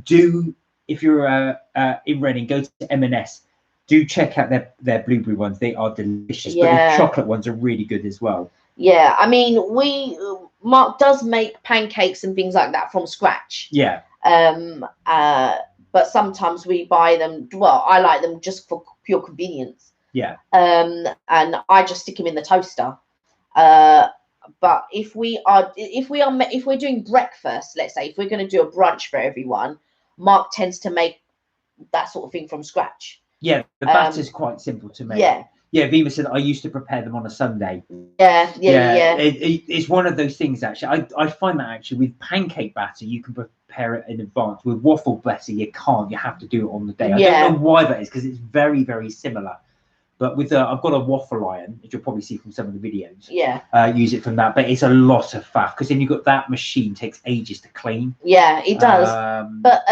if you're in Reading, go to M&S. Do check out their blueberry ones. They are delicious. Yeah. But the chocolate ones are really good as well. Yeah, I mean, Mark does make pancakes and things like that from scratch. Yeah. But sometimes we buy them. Well, I like them just for pure convenience. Yeah. And I just stick them in the toaster. But if we're doing breakfast, let's say, if we're going to do a brunch for everyone, Mark tends to make that sort of thing from scratch. Yeah, the batter's quite simple to make. Yeah. Yeah, Viva said I used to prepare them on a Sunday. Yeah. It's one of those things actually. I find that actually with pancake batter you can prepare it in advance. With waffle batter you can't. You have to do it on the day. I don't know why that is, because it's very, very similar. But with I've got a waffle iron, which you'll probably see from some of the videos. Yeah. Use it from that, but it's a lot of faff, because then you've got that machine takes ages to clean. Yeah, it does. But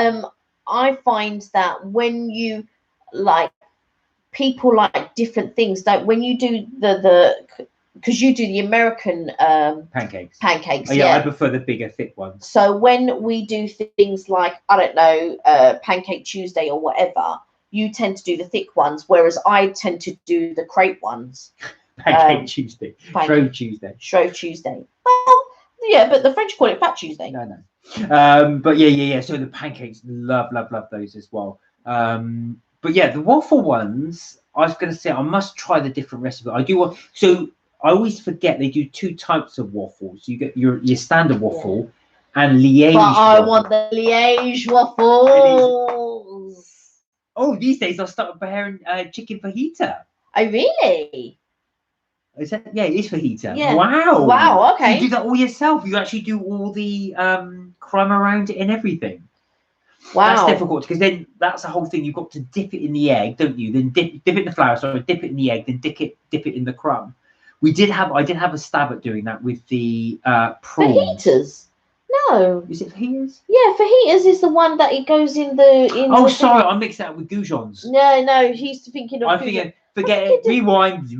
I find that when you like, people like different things. Like when you do because you do the American pancakes. Pancakes. Oh, yeah, I prefer the bigger, thick ones. So when we do things like, I don't know, Pancake Tuesday or whatever, you tend to do the thick ones, whereas I tend to do the crepe ones. Pancake Tuesday. Shrove Tuesday. Shrove Tuesday. Well, yeah, but the French call it Fat Tuesday. No. But yeah. So the pancakes, love those as well. But yeah, the waffle ones, I was going to say I must try the different recipe. I do want, so I always forget they do 2 types of waffles. You get your standard waffle and Liège. But I want the Liège waffles. Oh, these days I'll start preparing chicken fajita. Oh, really? Is that, yeah, it is fajita. Yeah. Wow, okay. You do that all yourself. You actually do all the crumb around it and everything. Wow. That's difficult, because then that's the whole thing. You've got to dip it in the egg, don't you? Then dip it in the flour, dip it in the egg, then dip it in the crumb. I did have a stab at doing that with the prawns. Fajitas? No. Is it fajitas? Yeah, fajitas is the one that it goes in the. Oh, sorry, I mixed that with goujons. No, he's thinking of. I'm thinking. Forget it. Rewind.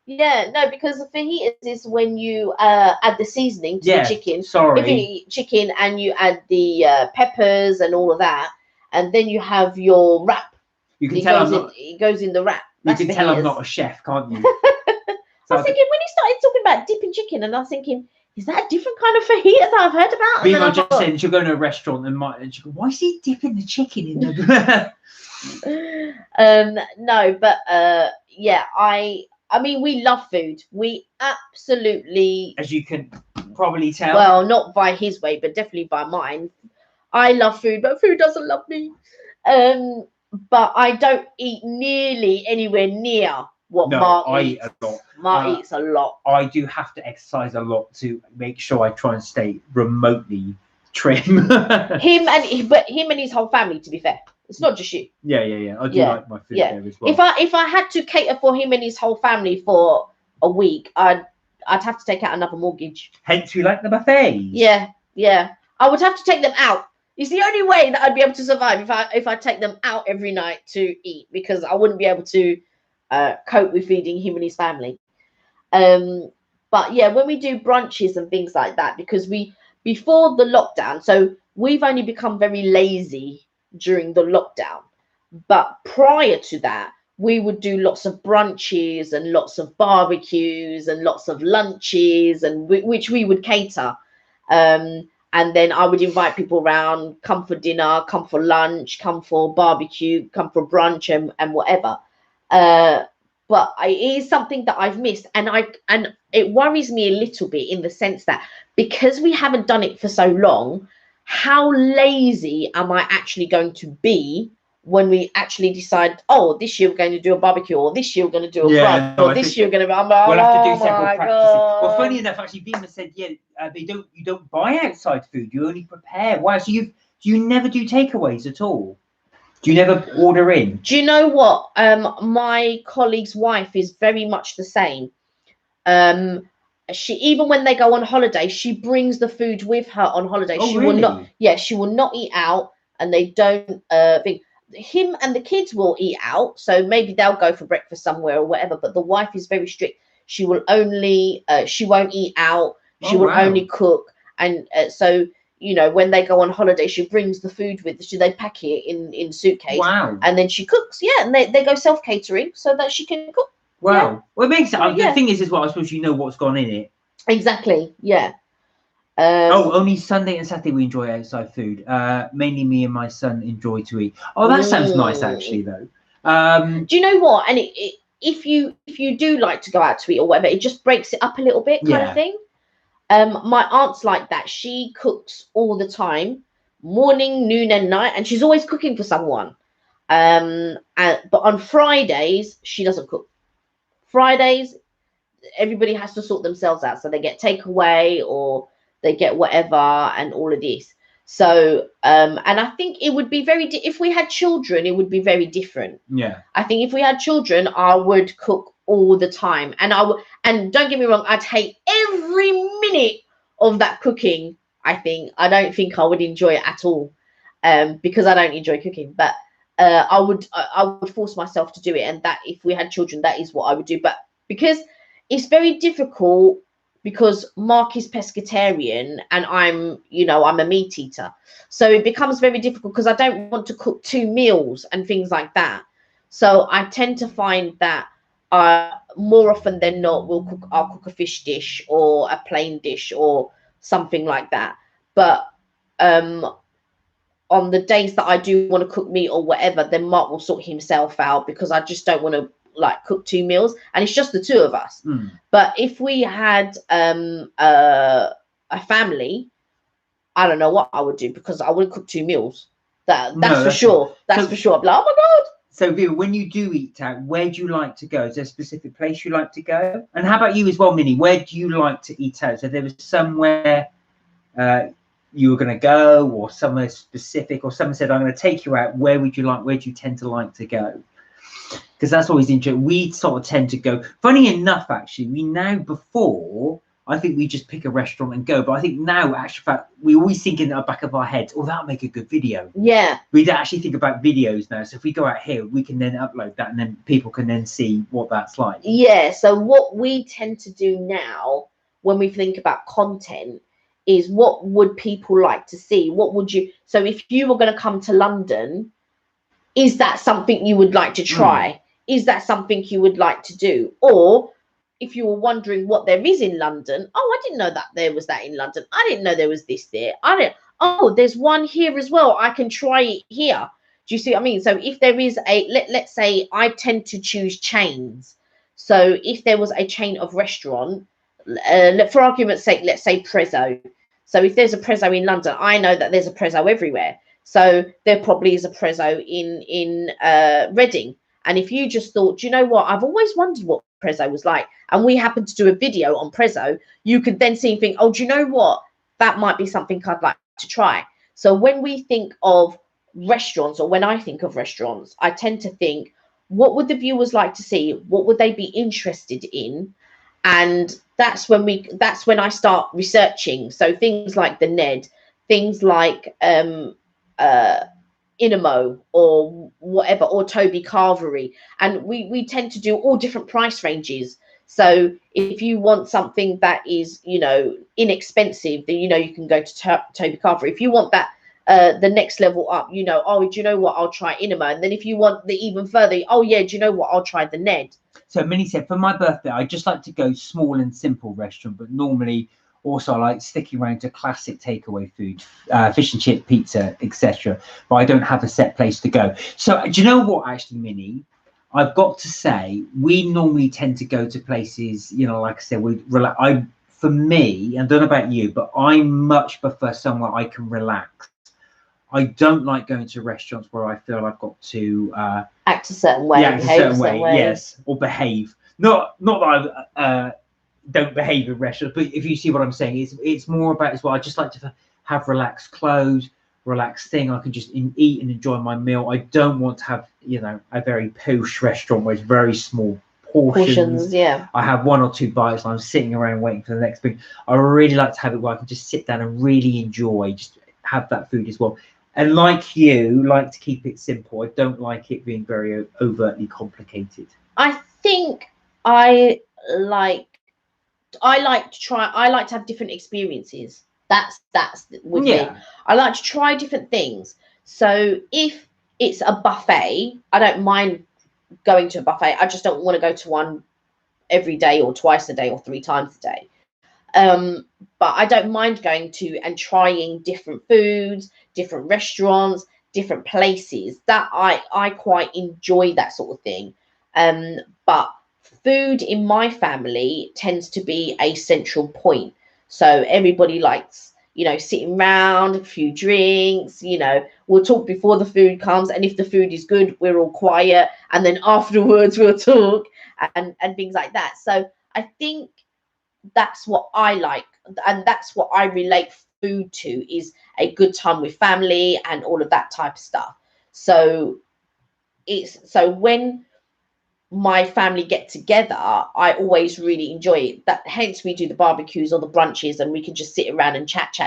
Yeah, no, because the fajitas is when you add the seasoning to the chicken. Sorry. If you eat chicken and you add the peppers and all of that, and then you have your wrap. You can tell it goes in the wrap. You can tell I'm not a chef, can't you? I was thinking when he started talking about dipping chicken, and I was thinking, is that a different kind of fajita that I've heard about? Viva just said she'll go to a restaurant and she go, why is he dipping the chicken in the? No, but yeah, I mean, we love food. We absolutely, as you can probably tell. Well, not by his way, but definitely by mine. I love food, but food doesn't love me. But I don't eat nearly anywhere near what Mark eats. I eat a lot. Mark eats a lot. I do have to exercise a lot to make sure I try and stay remotely trim. him and his whole family, to be fair. It's not just you. Yeah. I do like my food there as well. If I had to cater for him and his whole family for a week, I'd have to take out another mortgage. Hence, we like the buffets. Yeah. I would have to take them out. It's the only way that I'd be able to survive if I take them out every night to eat, because I wouldn't be able to cope with feeding him and his family. But yeah, when we do brunches and things like that, because before the lockdown, so we've only become very lazy during the lockdown, but prior to that we would do lots of brunches and lots of barbecues and lots of lunches, and which we would cater, and then I would invite people around, come for dinner, come for lunch, come for barbecue, come for brunch, and whatever. But it is something that I've missed, and it worries me a little bit in the sense that because we haven't done it for so long, how lazy am I actually going to be when we actually decide, oh, this year we're going to do a barbecue, or this year we're going to do a brunch, or this year we're going to. We'll have to do several practices. Well, funny enough, actually, Bima said, you don't buy outside food; you only prepare. Wow, so you never do takeaways at all? Do you never order in? Do you know what? My colleague's wife is very much the same. She, even when they go on holiday, she brings the food with her on holiday. Oh, she really? will not. Yeah, she will not eat out, and they don't think. Him and the kids will eat out, so maybe they'll go for breakfast somewhere or whatever. But the wife is very strict. She will only. She won't eat out. She will only cook, and so. You know, when they go on holiday, she brings the food with her. They pack it in suitcase. Wow. And then she cooks. Yeah, and they go self-catering so that she can cook. Wow. Yeah. Well, it makes sense. The thing is as well, I suppose you know what's gone in it. Exactly. Yeah. Only Sunday and Saturday we enjoy outside food. Mainly me and my son enjoy to eat. Oh, that sounds nice, actually, though. Do you know what? And if you do like to go out to eat or whatever, it just breaks it up a little bit, kind of thing. My aunt's like that. She cooks all the time, morning, noon, and night, and she's always cooking for someone. But on Fridays, she doesn't cook. Fridays, everybody has to sort themselves out. So they get takeaway or they get whatever and all of this. So, and I think it would be very, if we had children, it would be very different. Yeah. I think if we had children, I would cook all the time. And and don't get me wrong, I'd hate every minute of that cooking. I don't think I would enjoy it at all. Because I don't enjoy cooking, but I would force myself to do it. And that if we had children, that is what I would do. But because it's very difficult, because Mark is pescatarian and I'm a meat eater. So it becomes very difficult because I don't want to cook 2 meals and things like that. So I tend to find that more often than not, I'll cook a fish dish or a plain dish or something like that. But on the days that I do want to cook meat or whatever, then Mark will sort himself out because I just don't want to cook 2 meals, and it's just the 2 of us. But if we had a family, I don't know what I would do, because I wouldn't cook 2 meals. That's for sure. That's for sure. I'm like, oh my god. So Vera, when you do eat out, where do you like to go? Is there a specific place you like to go? And how about you as well, Minnie? Where do you like to eat out? So there was somewhere you were going to go, or somewhere specific, or someone said, I'm going to take you out. Where do you tend to like to go? Because that's always interesting. We sort of tend to go, funny enough, actually, before, I think we just pick a restaurant and go. But I think now, actually, in fact, we always think in the back of our heads, oh, that'll make a good video. Yeah. We'd actually think about videos now. So if we go out here, we can then upload that and then people can then see what that's like. Yeah. So what we tend to do now when we think about content is, what would people like to see? So if you were going to come to London, is that something you would like to try? Is that something you would like to do? Or if you were wondering what there is in London, I didn't know that there was that in London. I didn't know there was this there. There's one here as well. I can try it here. Do you see what I mean? So if there is let's say I tend to choose chains. So if there was a chain of restaurant, for argument's sake, let's say Prezzo. So if there's a Prezzo in London, I know that there's a Prezzo everywhere. So there probably is a Prezzo in Reading. And if you just thought, do you know what, I've always wondered what Prezzo was like, and we happen to do a video on Prezzo, you could then see and think, oh, do you know what, that might be something I'd like to try. So when we think of restaurants, or when I think of restaurants, I tend to think, what would the viewers like to see? What would they be interested in? And that's when I start researching. So things like the Ned, things like Inamo or whatever, or Toby Carvery, and we tend to do all different price ranges. So if you want something that is inexpensive, then you can go to Toby Carvery. If you want that the next level up, do you know what, I'll try Inamo. And then if you want the even further, do you know what, I'll try the Ned. So Minnie said, for my birthday, I just like to go small and simple restaurant, but normally also I like sticking around to classic takeaway food, fish and chip, pizza, etc. But I don't have a set place to go. So do you know what, actually, Minnie? I've got to say, we normally tend to go to places, like I said, for me, I don't know about you, but I much prefer somewhere I can relax. I don't like going to restaurants where I feel I've got to act a certain way, act a certain way, yes, or behave. Not that I don't behave in restaurants, but if you see what I'm saying, it's more about as well. I just like to have relaxed clothes, relaxed thing. I can just eat and enjoy my meal. I don't want to have a very posh restaurant where it's very small portions. Yeah. I have 1 or 2 bites and I'm sitting around waiting for the next thing. I really like to have it where I can just sit down and really enjoy, just have that food as well. And like you, like to keep it simple. I don't like it being very overtly complicated. I think I like to have different experiences. That's with me. I like to try different things. So if it's a buffet, I don't mind going to a buffet. I just don't want to go to one every day or twice a day or 3 times a day. But I don't mind going to and trying different foods, different restaurants, different places. That I quite enjoy that sort of thing. But food in my family tends to be a central point. So everybody likes, you know, sitting around, a few drinks, you know, we'll talk before the food comes. And if the food is good, we're all quiet. And then afterwards we'll talk and things like that. So I think that's what I like. And that's what I relate food to, is a good time with family and all of that type of stuff. So when my family get together, I always really enjoy it. That hence we do the barbecues or the brunches, and we can just sit around and chat.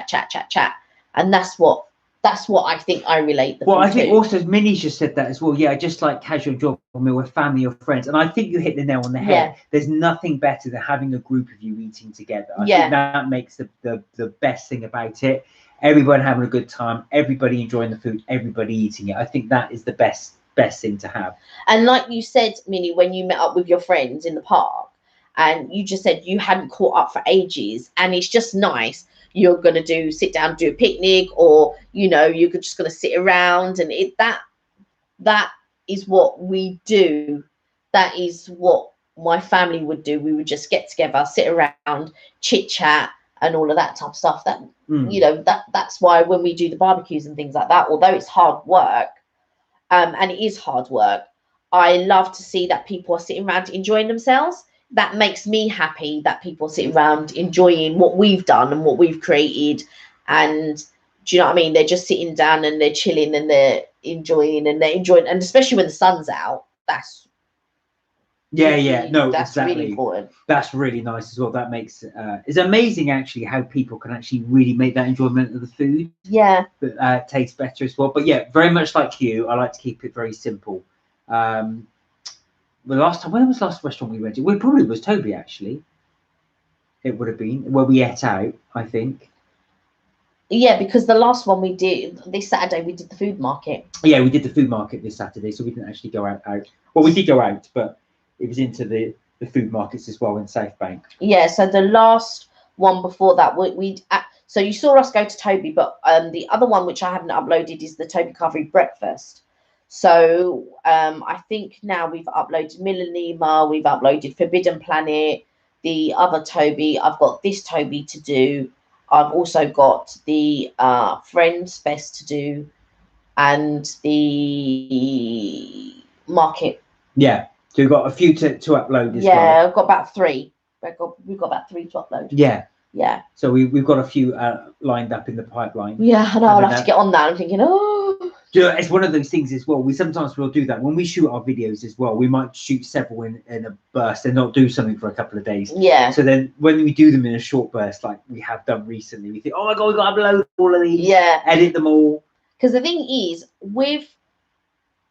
And that's what I think I relate the Well, food I think to. also Minnie's just said that as well. Yeah, just like casual enjoyable meal with family or friends. And I think you hit the nail on the head. Yeah. There's nothing better than having a group of you eating together. I Yeah. think that makes the best thing about it. Everyone having a good time, everybody enjoying the food, everybody eating it. I think that is the best thing to have. And like you said, Minnie, when you met up with your friends in the park, and you just said you hadn't caught up for ages, and it's just nice. You're gonna sit down, do a picnic, or you know, you're just gonna sit around, and that is what we do. That is what my family would do. We would just get together, sit around, chit chat, and all of that type of stuff. That you know, that's why when we do the barbecues and things like that, although it's hard work, and it is hard work, I love to see that people are sitting around enjoying themselves. That makes me happy that people sit around enjoying what we've done and what we've created. And do you know what I mean? They're just sitting down and they're chilling and they're enjoying, and especially when the sun's out. That's really important. That's really nice as well. That makes it's amazing actually how people can actually really make that enjoyment of the food. Yeah. Taste better as well. But yeah, very much like you, I like to keep it very simple. The last time, when was the last restaurant we went to? Well, it probably was Toby actually. It would have been where we ate out, I think. Yeah, because the last one we did this Saturday, we did the food market. Yeah, we did the food market this Saturday, so we didn't actually go out. Well, we did go out, but it was into the food markets as well in South Bank. Yeah, so the last one before that, so you saw us go to Toby, but the other one which I haven't uploaded is the Toby Covey breakfast. So I think now we've uploaded Milanima, we've uploaded Forbidden Planet, the other Toby. I've got this Toby to do. I've also got the Friends Fest to do, and the market. Yeah, so we've got a few to upload as well. Yeah, I've got about 3. We've got about 3 to upload. Yeah. Yeah. So we've got a few lined up in the pipeline. Yeah, I know. I'll have to get on that. I'm thinking, it's one of those things as well. We'll do that when we shoot our videos as well. We might shoot several in a burst and not do something for a couple of days. Yeah. So then when we do them in a short burst, like we have done recently, we think, oh my god, we've got to upload all of these. Yeah. Edit them all. Because the thing is, with,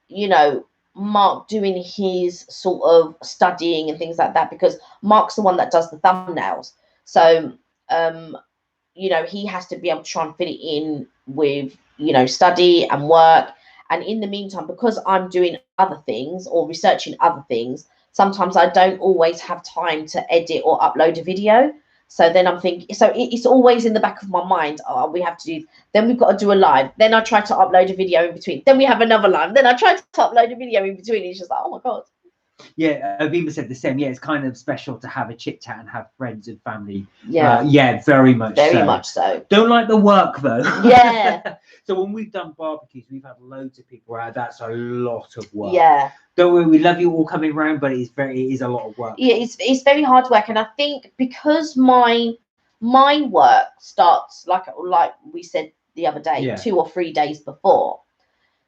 you know, Mark doing his sort of studying and things like that, because Mark's the one that does the thumbnails. So, you know, he has to be able to try and fit it in with, you know, study and work. And in the meantime, because I'm doing other things or researching other things, sometimes I don't always have time to edit or upload a video. So then I'm thinking, so it's always in the back of my mind. Oh, we have to do, then we've got to do a live. Then I try to upload a video in between. Then we have another live. Then I try to upload a video in between. It's just like, oh my God. Yeah, Aviva said the same. Yeah, it's kind of special to have a chit chat and have friends and family. Yeah. Yeah, very much so. Don't like the work though. Yeah. So when we've done barbecues, we've had loads of people out. That's a lot of work. Yeah. Don't worry, we love you all coming around, but it is a lot of work. Yeah, it's very hard work, and I think because my work starts like we said the other day, 2 or 3 days before.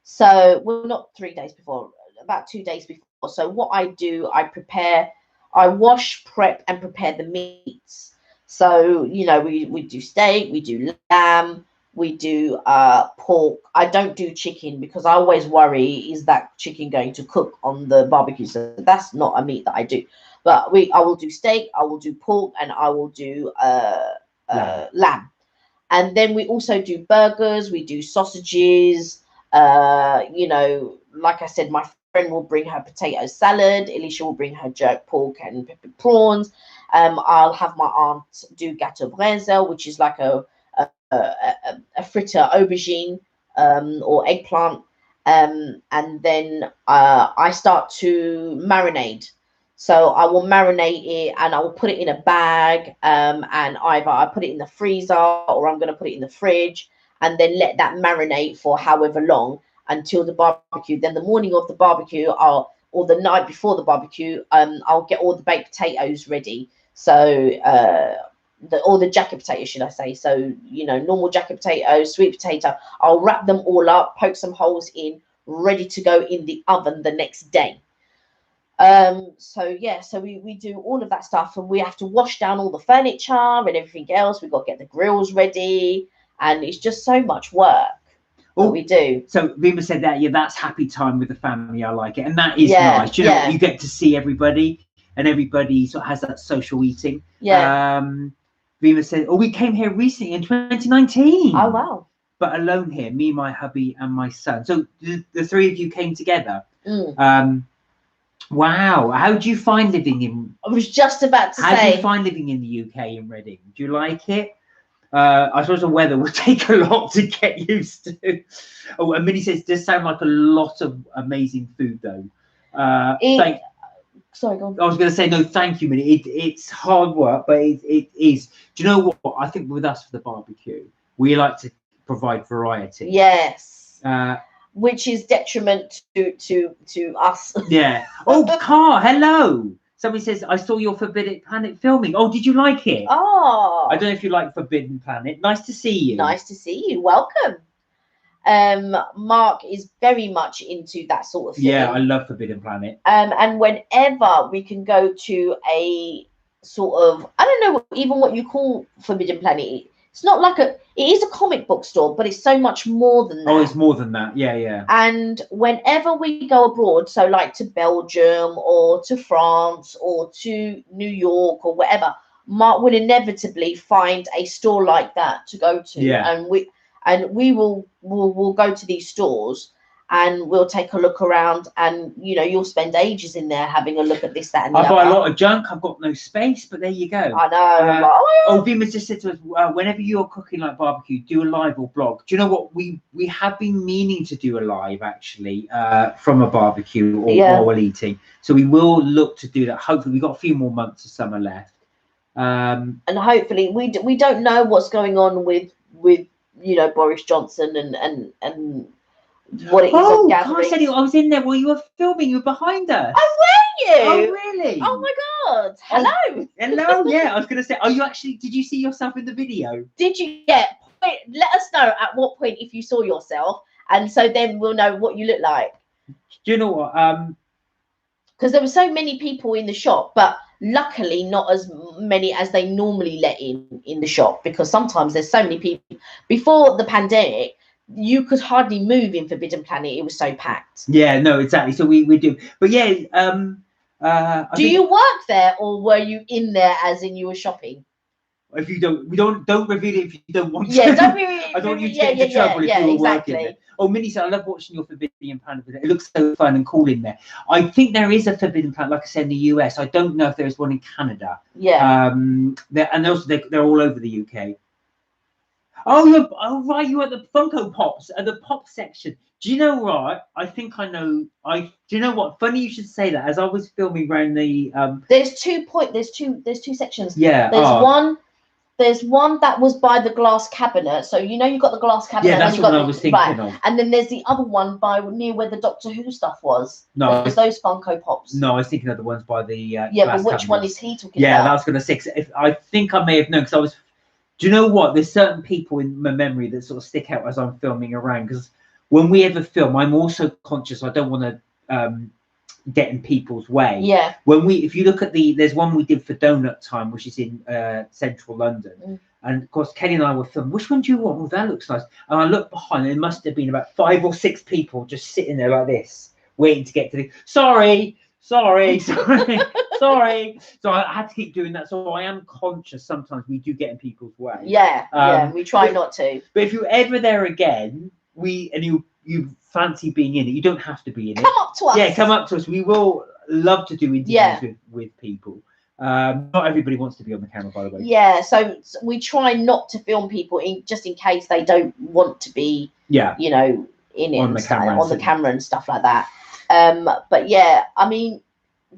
So not 3 days before, about 2 days before. So what I do, I wash, prep, and prepare the meats. So, you know, we do steak, we do lamb, we do pork. I don't do chicken because I always worry, is that chicken going to cook on the barbecue? So that's not a meat that I do. But I will do steak, I will do pork, and I will do lamb. And then we also do burgers, we do sausages. You know, like I said, my friend will bring her potato salad. Alicia will bring her jerk pork and peppered prawns. I'll have my aunt do gâteau brésil, which is like a fritter aubergine or eggplant. And then I start to marinade. So I will marinate it and I will put it in a bag, and either I put it in the freezer or I'm going to put it in the fridge and then let that marinate for however long until the barbecue. Then the morning of the barbecue, or the night before the barbecue, I'll get all the baked potatoes ready. So all the jacket potatoes, should I say? So normal jacket potatoes, sweet potato. I'll wrap them all up, poke some holes in, ready to go in the oven the next day. So we do all of that stuff, and we have to wash down all the furniture and everything else. We've got to get the grills ready, and it's just so much work that we do. So Rima said that, yeah, that's happy time with the family. I like it, and that is nice. You know, you get to see everybody, and everybody sort of has that social eating. Yeah. Rima said, we came here recently in 2019. Oh wow. But alone here, me, my hubby, and my son. So the three of you came together. Wow. How do you find living in? I was just about to say. How do you find living in the UK in Reading? Do you like it? I suppose the weather will take a lot to get used to. Oh, and Minnie says, does sound like a lot of amazing food though. Sorry, go on. I was going to say, no, thank you, Minnie. It's hard work, but it is. Do you know what? I think with us for the barbecue, we like to provide variety. Yes. Which is detriment to us. Yeah. Oh, Car, hello. Somebody says, I saw your Forbidden Planet filming. Oh, did you like it? Oh. I don't know if you like Forbidden Planet. Nice to see you. Nice to see you. Welcome. Mark is very much into that sort of thing. Yeah, I love Forbidden Planet. And whenever we can go to a sort of, I don't know even what you call Forbidden Planet. It's not like it is a comic book store, but it's so much more than that. Oh, it's more than that. Yeah, yeah. And whenever we go abroad, so like to Belgium or to France or to New York or whatever, Mark will inevitably find a store like that to go to. Yeah. And we will go to these stores and we'll take a look around, and you'll spend ages in there having a look at this, that, and the other. I buy a lot of junk. I've got no space, but there you go. I know. Vima just said to us, whenever you're cooking like barbecue, do a live or blog. Do you know what? We have been meaning to do a live actually from a barbecue or while we're eating. So we will look to do that. Hopefully, we've got a few more months of summer left. And hopefully, we don't know what's going on with Boris Johnson and what it is. Oh, I said I was in there while you were filming. You were behind us. Oh, were you? Oh, really? Oh my God! Hello. Hello. Yeah, I was going to say. Did you see yourself in the video? Did you? Yeah. Let us know at what point if you saw yourself, and so then we'll know what you look like. Do you know what? Because there were so many people in the shop, but luckily not as many as they normally let in the shop, because sometimes there's so many people. Before the pandemic, you could hardly move in Forbidden Planet. It was so packed. Yeah, no, exactly. So we do. But yeah, do you work there, or were you in there as in you were shopping? If you don't reveal it if you don't want to. Yeah, don't reveal it. I don't want you to get into trouble if you were exactly. working there. Oh, Minnie said, I love watching your Forbidden Planet. It looks so fun and cool in there. I think there is a Forbidden Planet, like I said, in the US. I don't know if there is one in Canada. Yeah. And also they're all over the UK. Oh, right, you're at the Funko Pops, at the pop section. Do you know what? I think I know. Do you know what? Funny you should say that. As I was filming around the there's two sections. Yeah. There's one that was by the glass cabinet. So you've got the glass cabinet. Yeah, that's what I was thinking of. And then there's the other one near where the Doctor Who stuff was. No, there's those Funko Pops. No, I was thinking of the ones by the yeah, glass but which cabinet. one is he talking about? Yeah, I was going to say. I think I may have known, because I was. Do you know what? There's certain people in my memory that sort of stick out as I'm filming around, because when we ever film, I'm also conscious. I don't want to get in people's way. Yeah. If you look at there's one we did for Donut Time, which is in central London, and of course Kenny and I were filming. Which one do you want? Well, that looks nice. And I looked behind, and there must have been about 5 or 6 people just sitting there like this, waiting to get to the. Sorry. So I had to keep doing that. So I am conscious sometimes we do get in people's way. Yeah, we try not to. But if you're ever there again, you fancy being in it, you don't have to be in it. Come up to us. Yeah, come up to us. We will love to do interviews with people. Not everybody wants to be on the camera, by the way. Yeah, so we try not to film people just in case they don't want to be. Yeah. In it on the camera and stuff like that. But yeah, I mean,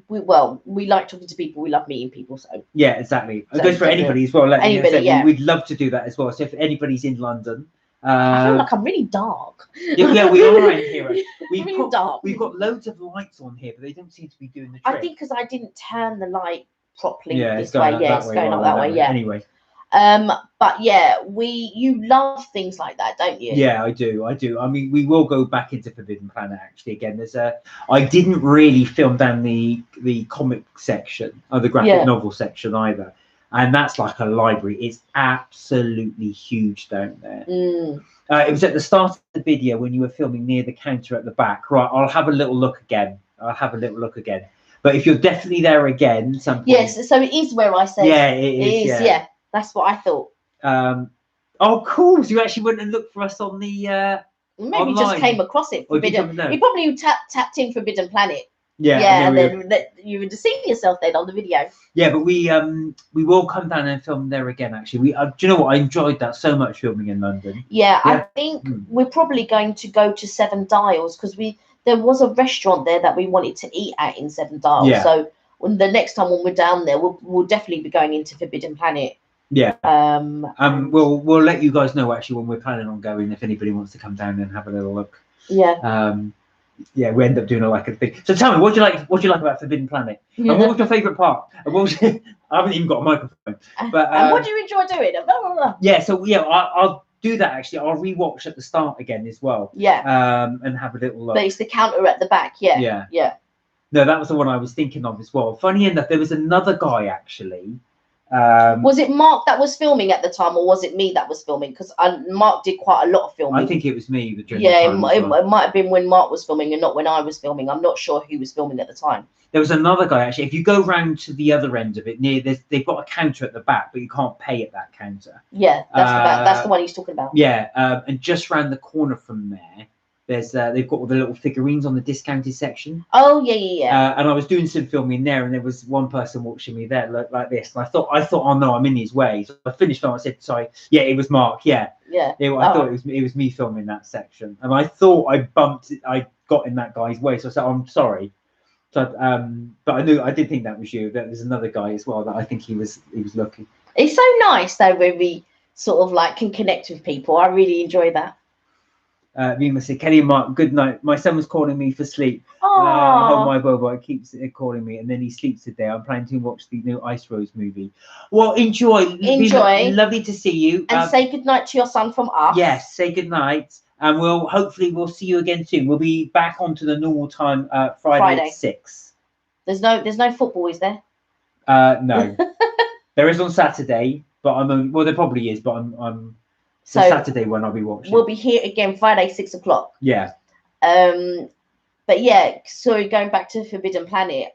we like talking to people. We love meeting people. So yeah, exactly. So It goes for anybody as well. Like, anybody, yeah. We'd love to do that as well. So if anybody's in London, I feel like I'm really dark. yeah, we are in here. Really dark. We've got loads of lights on here, but they don't seem to be doing the trick. I think because I didn't turn the light properly this way. Yeah, it's going up that way. Yeah. Anyway. But yeah, you love things like that, don't you? Yeah, I do. I mean, we will go back into Forbidden Planet actually again. I didn't really film down the comic section or the graphic novel section either, and that's like a library. It's absolutely huge down there. It was at the start of the video when you were filming near the counter at the back. Right, I'll have a little look again. But if you're definitely there again, yes, so it is where I said. Yeah, it is. Yeah, that's what I thought. Oh, cool! So you actually went and looked for us on the maybe online. Just came across it. Forbidden. You probably tapped in Forbidden Planet. Yeah, and then you would have seen yourself then on the video. Yeah, but we will come down and film there again. Actually, do you know what? I enjoyed that so much filming in London. Yeah. I think we're probably going to go to Seven Dials because there was a restaurant there that we wanted to eat at in Seven Dials. Yeah. So the next time when we're down there, we'll definitely be going into Forbidden Planet. Yeah. We'll let you guys know actually when we're planning on going if anybody wants to come down and have a little look. Yeah. Yeah, we end up doing a thing. So tell me, what do you like about Forbidden Planet? Yeah. And what was your favourite part? And I haven't even got a microphone. But and what do you enjoy doing? Blah, blah, blah. Yeah, so I'll do that actually. I'll rewatch at the start again as well. Yeah. And have a little look. But it's the counter at the back. Yeah. Yeah. Yeah. No, that was the one I was thinking of as well. Funny enough, there was another guy actually. Was it Mark that was filming at the time, or was it me that was filming? Because Mark did quite a lot of filming. I think it was me. It might have been when Mark was filming and not when I was filming. I'm not sure who was filming at the time. There was another guy actually. If you go round to the other end of it, they've got a counter at the back, but you can't pay at that counter. Yeah, that's the one he's talking about. Yeah, and just round the corner from there, they've got all the little figurines on the discounted section. Oh yeah. And I was doing some filming there, and there was one person watching me there like this, and I thought, oh no, I'm in his way. So I finished and I said, sorry, yeah, it was Mark, yeah. Yeah. I thought it was me filming that section, and I thought I got in that guy's way, so I said, I'm sorry. So, but I did think that was you. There's another guy as well that I think he was looking. It's so nice though when we sort of can connect with people. I really enjoy that. Vima said, Kelly and Mark, good night. My son was calling me for sleep. Oh, my bobo keeps calling me, and then he sleeps today. I'm planning to watch the new Ice Rose movie. Well, enjoy. Lovely to see you. And say good night to your son from us. Yes, say good night. And hopefully we'll see you again soon. We'll be back onto the normal time Friday at 6. There's no football, is there? No. There is on Saturday, but there probably is, but I'm so Saturday when I'll be watching. We'll be here again Friday 6 o'clock. Yeah. But yeah, sorry, going back to Forbidden Planet,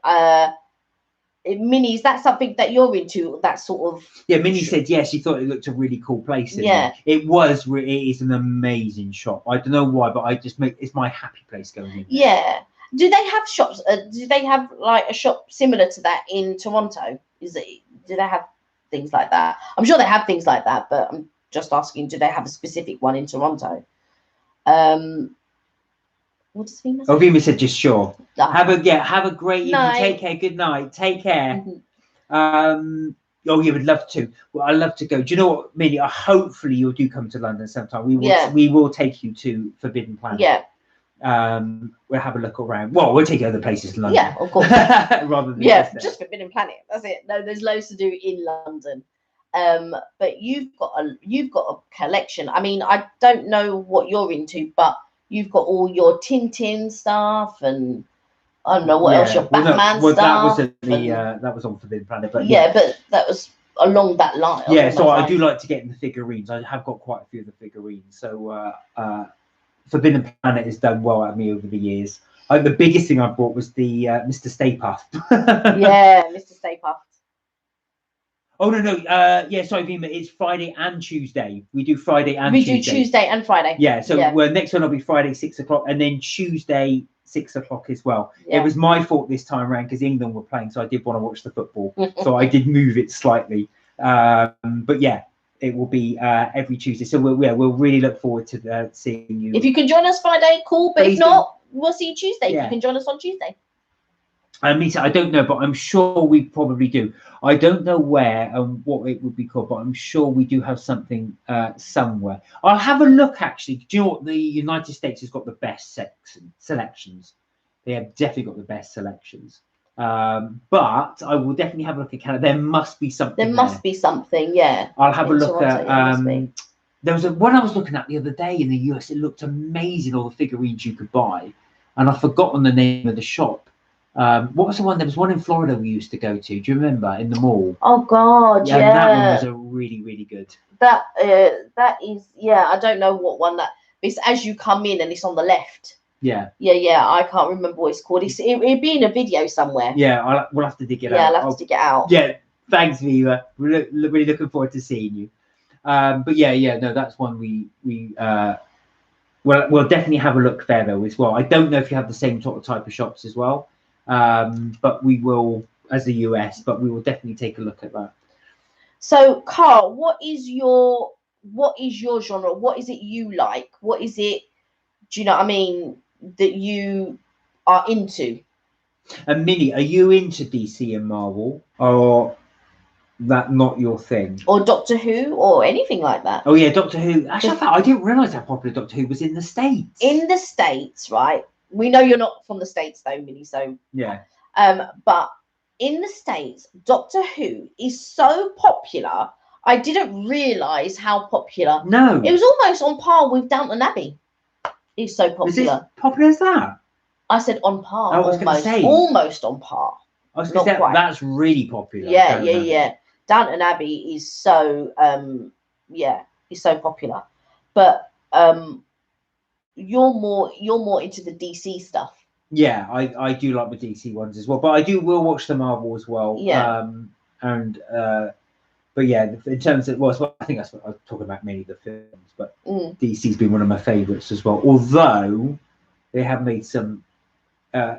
Minnie, is that something that you're into? That sort of. Yeah, Minnie said yes. She thought it looked a really cool place. There. It is an amazing shop. I don't know why, but it's my happy place going in. Yeah. Do they have shops? Do they have a shop similar to that in Toronto? Do they have things like that? I'm sure they have things like that, but I'm just asking. Do they have a specific one in Toronto? What does Vima say? Oh, Vima said just sure. Have a great evening. Take care. Good night. Take care. Oh, you would love to. Well, I'd love to go. Do you know what, Minnie? Hopefully you do come to London sometime. We will take you to Forbidden Planet. Yeah. We'll have a look around. Well, we'll take you other places in London. Yeah, of course. Rather than just Forbidden Planet. That's it. No, there's loads to do in London. But you've got a collection. I mean, I don't know what you're into, but you've got all your Tintin stuff, and I don't know what else. Your Batman stuff. That was on Forbidden Planet, but but that was along that line. Yeah, so I do like to get in the figurines. I have got quite a few of the figurines. So Forbidden Planet has done well at me over the years. The biggest thing I bought was the Mr. Stay Puft. Yeah, Mr. Stay Puft. Oh no! Sorry, Vima. It's Friday and Tuesday. We do Friday and Tuesday. We do Tuesday and Friday. Yeah. So next one will be Friday 6 o'clock, and then Tuesday 6 o'clock as well. Yeah. It was my fault this time around because England were playing, so I did want to watch the football. So I did move it slightly. But yeah, it will be every Tuesday. So we'll really look forward to seeing you. If you can join us Friday, cool. But if not, we'll see you Tuesday. You can join us on Tuesday. I mean, I don't know, but I'm sure we probably do. I don't know where and what it would be called, but I'm sure we do have something somewhere. I'll have a look, actually. Do you know what? The United States has got the best selections. They have definitely got the best selections. But I will definitely have a look at Canada. There must be something. There must be something, yeah. I'll have a In look Toronto, at. There was one I was looking at the other day in the US. It looked amazing, all the figurines you could buy. And I've forgotten the name of the shop. What was the one? There was one in Florida we used to go to. Do you remember, in the mall? Oh God, yeah. That one was a really, really good. That is, yeah. I don't know what one that. It's as you come in and it's on the left. Yeah. Yeah. I can't remember what it's called. It'd be in a video somewhere. Yeah, we'll have to dig it out. Yeah, I'll have to dig it out. Yeah, thanks, Viva. We're really looking forward to seeing you. But yeah, no, that's one we'll definitely have a look there though as well. I don't know if you have the same sort of type of shops as well. But we will, as the US, but we will definitely take a look at that. So, Carl, what is your genre? What is it you like? What is it? Do you know what I mean? That you are into? And Minnie, are you into DC and Marvel, or that not your thing? Or Doctor Who, or anything like that? Oh yeah, Doctor Who. Actually, I didn't realise how popular Doctor Who was in the States. In the States, right? We know you're not from the States though, Minnie, so yeah. But in the States, Doctor Who is so popular. I didn't realise how popular. No. It was almost on par with Downton Abbey. It's so popular. Is it popular as that? I said on par. I was going to say. Almost on par. I was going to say that's really popular. Yeah. Downton Abbey is so it's so popular. But you're more into the DC stuff. Yeah, I do like the DC ones as well, but I will watch the Marvel as well. Yeah. But yeah, in terms of I think that's what I was talking about, mainly the films. But DC's been one of my favourites as well. Although they have made some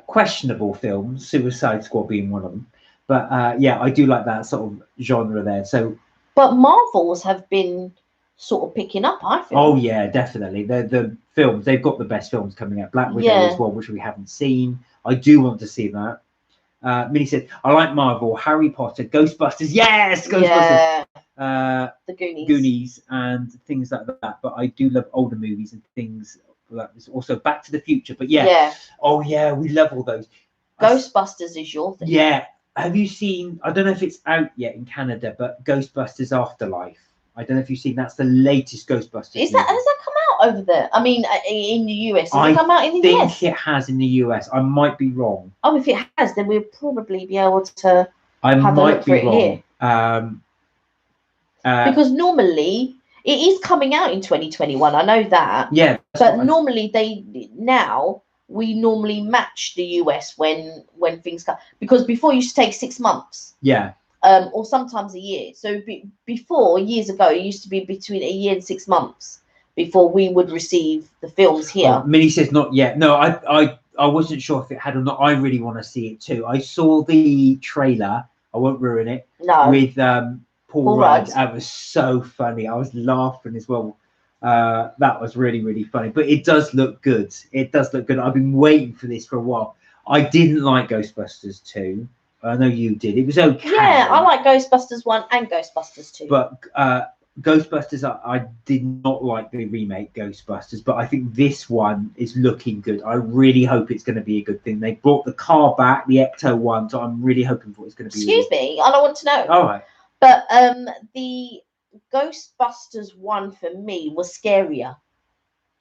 questionable films, Suicide Squad being one of them. But yeah, I do like that sort of genre there. So, but Marvels have been sort of picking up, I think. Oh yeah, definitely. The films, they've got the best films coming out. Black Widow as well, which we haven't seen. I do want to see that. Minnie said, I like Marvel, Harry Potter, Ghostbusters. Yes, Ghostbusters. Yeah. The Goonies and things like that. But I do love older movies and things like this. Also Back to the Future. But yeah. Oh yeah, we love all those. Ghostbusters is your thing. Yeah. Have you seen, I don't know if it's out yet in Canada, but Ghostbusters Afterlife. I don't know if you've seen, that's the latest Ghostbusters. Has that come out over there? I mean, in the US. Has it come out in the US? I think it has in the US. I might be wrong. Oh, if it has, then we'll probably be able to have a look for it here. Because normally it is coming out in 2021. I know that. Yeah. But normally we normally match the US when things come, because before it used to take 6 months. Yeah. Or sometimes a year. So before, years ago, it used to be between a year and 6 months before we would receive the films here. Oh, Minnie says not yet. No, I wasn't sure if it had or not. I really want to see it too. I saw the trailer. I won't ruin it. No. With Paul Rudd. That was so funny. I was laughing as well. That was really, really funny. But it does look good. It does look good. I've been waiting for this for a while. I didn't like Ghostbusters 2. I know you did. It was okay. Yeah, I like Ghostbusters 1 and Ghostbusters 2. But Ghostbusters, I did not like the remake Ghostbusters, but I think this one is looking good. I really hope it's going to be a good thing. They brought the car back, the Ecto one, so I'm really hoping for it's going to be. Excuse me, I don't want to know. All right. But the Ghostbusters 1 for me was scarier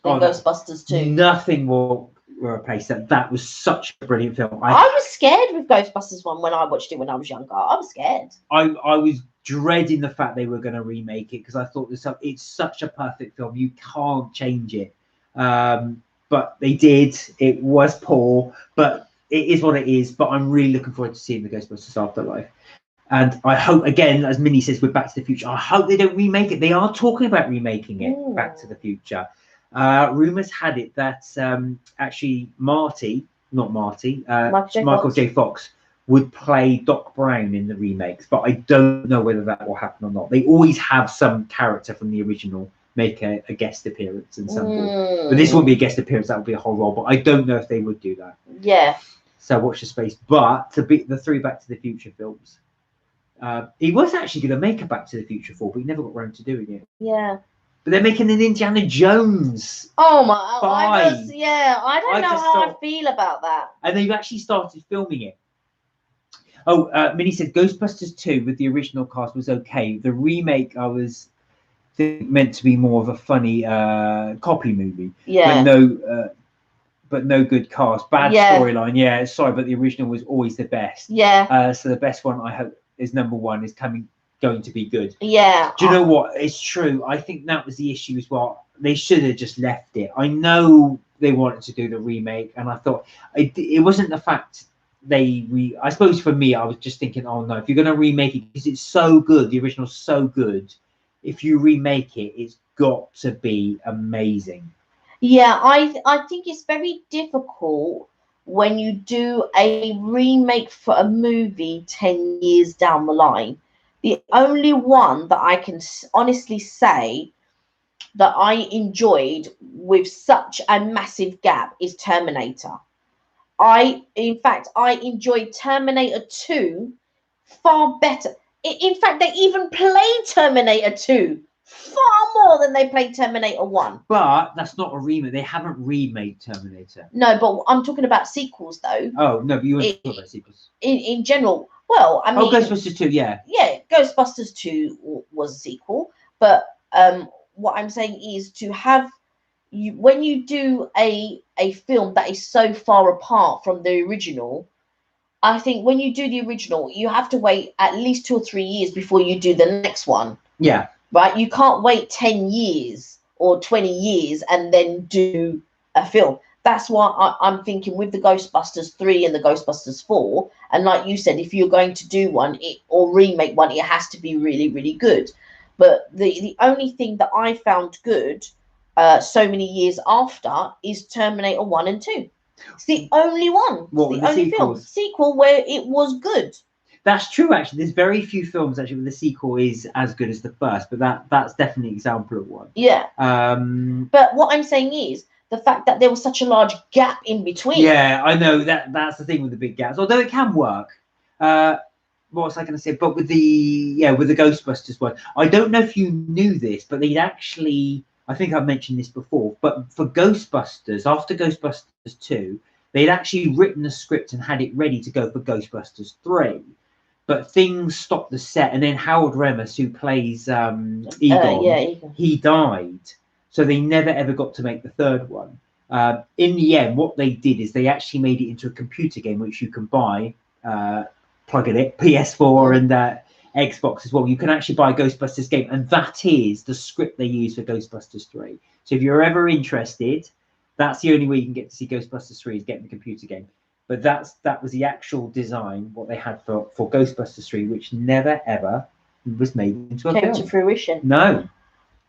than Ghostbusters 2. Nothing will replace that. That was such a brilliant film. I was scared with Ghostbusters 1 when I watched it when I was younger. I was scared. I was dreading the fact they were going to remake it because I thought it's such a perfect film. You can't change it. But they did. It was poor, but it is what it is. But I'm really looking forward to seeing the Ghostbusters Afterlife. And I hope, again, as Minnie says, with Back to the Future, I hope they don't remake it. They are talking about remaking it, Ooh. Back to the Future. Rumours had it that actually Michael J. Fox would play Doc Brown in the remakes, but I don't know whether that will happen or not. They always have some character from the original make a guest appearance in some form. But this won't be a guest appearance, that would be a whole role, but I don't know if they would do that. Yeah. So watch the space. But to beat the 3 Back to the Future films, he was actually going to make a Back to the Future 4, but he never got around to doing it. Yeah. But they're making an Indiana Jones. Oh my! 5. I don't know how I feel about that. And they've actually started filming it. Oh, Minnie said Ghostbusters 2 with the original cast was okay. The remake, I was meant to be more of a funny copy movie. Yeah. But no good cast. Bad storyline. Yeah, sorry, but the original was always the best. Yeah. So the best one I hope is number 1 is going to be good. Yeah. Do you know what? It's true. I think that was the issue as well. They should have just left it. I know they wanted to do the remake, and I thought it wasn't the fact I suppose for me, I was just thinking, oh no, if you're going to remake it, because it's so good, the original's so good, if you remake it, it's got to be amazing. Yeah, I think it's very difficult when you do a remake for a movie 10 years down the line. The only one that I can honestly say that I enjoyed with such a massive gap is Terminator. In fact, I enjoyed Terminator 2 far better. In fact, they even played Terminator 2 far more than they played Terminator 1. But that's not a remake. They haven't remade Terminator. No, but I'm talking about sequels, though. Oh, no, but you weren't talking about sequels. In general, well, I mean... Oh, Ghostbusters 2, yeah. Yeah, Ghostbusters 2 was a sequel. But what I'm saying is to have... when you do a film that is so far apart from the original, I think when you do the original, you have to wait at least 2 or 3 years before you do the next one. Yeah. Right? You can't wait 10 years or 20 years and then do a film. That's why I'm thinking with the Ghostbusters 3 and the Ghostbusters 4, and like you said, if you're going to do one or remake one, it has to be really, really good. But the only thing that I found good so many years after is Terminator 1 and 2. It's the only one. What, the only sequel where it was good. That's true, actually. There's very few films actually where the sequel is as good as the first, but that's definitely an example of one. Yeah. But what I'm saying is the fact that there was such a large gap in between. Yeah, I know that's the thing with the big gaps. Although it can work. What was I going to say? But with the Ghostbusters one, I don't know if you knew this, but they'd actually, I think I've mentioned this before, but for Ghostbusters, after Ghostbusters 2, they'd actually written the script and had it ready to go for Ghostbusters 3. But things stopped the set, and then Harold Ramis, who plays Egon, he died. So they never ever got to make the third one. In the end, what they did is they actually made it into a computer game, which you can buy, plug in it, PS4 and Xbox as well. You can actually buy a Ghostbusters game, and that is the script they use for Ghostbusters 3. So if you're ever interested, that's the only way you can get to see Ghostbusters 3 is getting the computer game. But that was the actual design, what they had for Ghostbusters 3, which never, ever was made into a film. Came to fruition. No.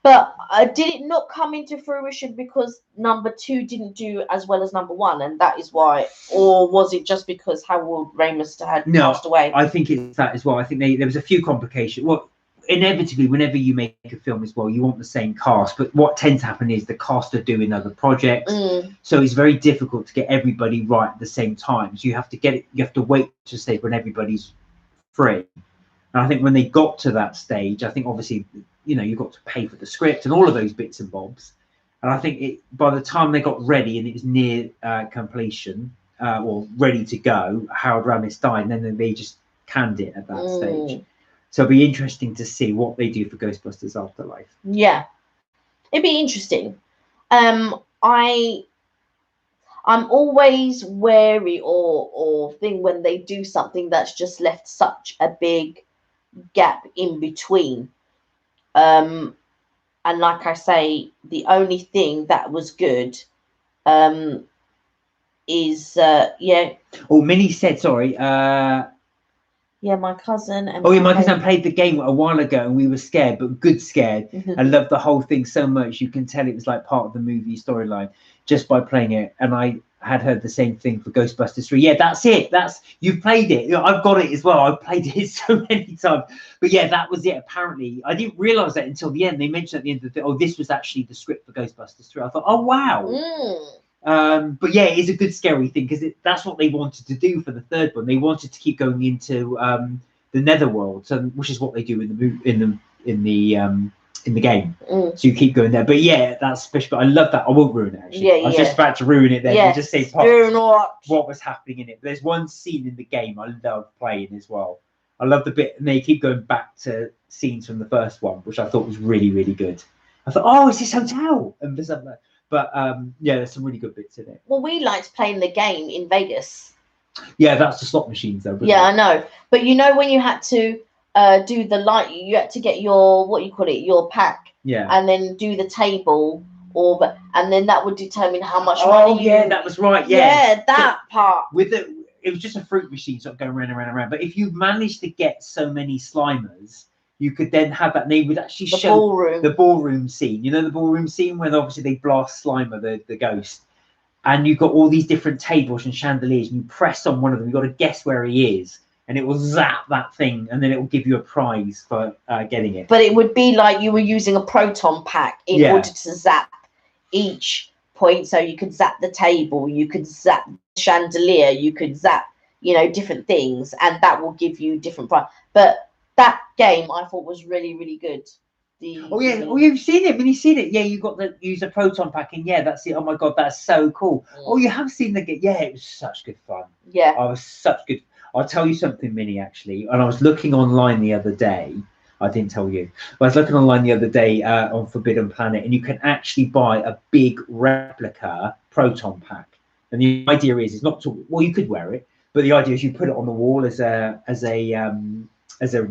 But did it not come into fruition because number 2 didn't do as well as number 1, and that is why? Or was it just because Harold Ramis had passed away? I think it's that as well. I think there was a few complications. Well, inevitably, whenever you make a film as well, you want the same cast, but what tends to happen is the cast are doing other projects, so it's very difficult to get everybody right at the same time. So you have to wait to say when everybody's free. And I think when they got to that stage, I think obviously you've got to pay for the script and all of those bits and bobs, and I think by the time they got ready and it was near completion or ready to go, Harold Ramis died, and then they just canned it at that stage. So it'll be interesting to see what they do for Ghostbusters Afterlife. Yeah, it'd be interesting. I'm always wary or thing when they do something that's just left such a big gap in between. And like I say, the only thing that was good is Oh, Minnie said sorry. My cousin and my cousin played the game a while ago, and we were scared, but good scared. I loved the whole thing so much. You can tell it was like part of the movie storyline just by playing it. And I had heard the same thing for Ghostbusters 3. Yeah, that's it. You've played it. I've got it as well. I've played it so many times. But yeah, that was it. Apparently, I didn't realize that until the end. They mentioned at the end of the this was actually the script for Ghostbusters 3. I thought, oh wow. But yeah, it is a good scary thing because that's what they wanted to do for the third one. They wanted to keep going into the Netherworld, so which is what they do in the game. So you keep going there. But yeah, that's special. But I love that. I won't ruin it actually. I was just about to ruin it there. Yeah. Just say what was happening in it. There's one scene in the game I love playing as well. I love the bit, and they keep going back to scenes from the first one, which I thought was really, really good. I thought, oh, it's this hotel, and there's something. But yeah, there's some really good bits in it. Well, we liked playing the game in Vegas. Yeah, that's the slot machines though. Yeah, I know. But you know when you had to do the light, you had to get your your pack. Yeah. And then do the table, and then that would determine how much money. Oh yeah, that was right. Yeah. Yeah, that part. It was just a fruit machine sort of going round and round and round. But if you managed to get so many Slimers, you could then have that. And they would actually show the ballroom scene. You know the ballroom scene when obviously they blast Slimer, the ghost, and you've got all these different tables and chandeliers, and you press on one of them. You've got to guess where he is, and it will zap that thing, and then it will give you a prize for getting it. But it would be like you were using a proton pack in order to zap each point. So you could zap the table, you could zap the chandelier, you could zap, different things, and that will give you different prize. But that game I thought was really, really good. You've seen it. When you seen it, you got to use a proton pack, and that's it. Oh my god, that's so cool. Oh, you have seen the game? Yeah, it was such good fun. Yeah, I was such good. I'll tell you something, Minnie, actually. And I was looking online the other day. I didn't tell you. But I was looking online the other day on Forbidden Planet, and you can actually buy a big replica proton pack. And the idea is not to. Well, you could wear it, but the idea is you put it on the wall as a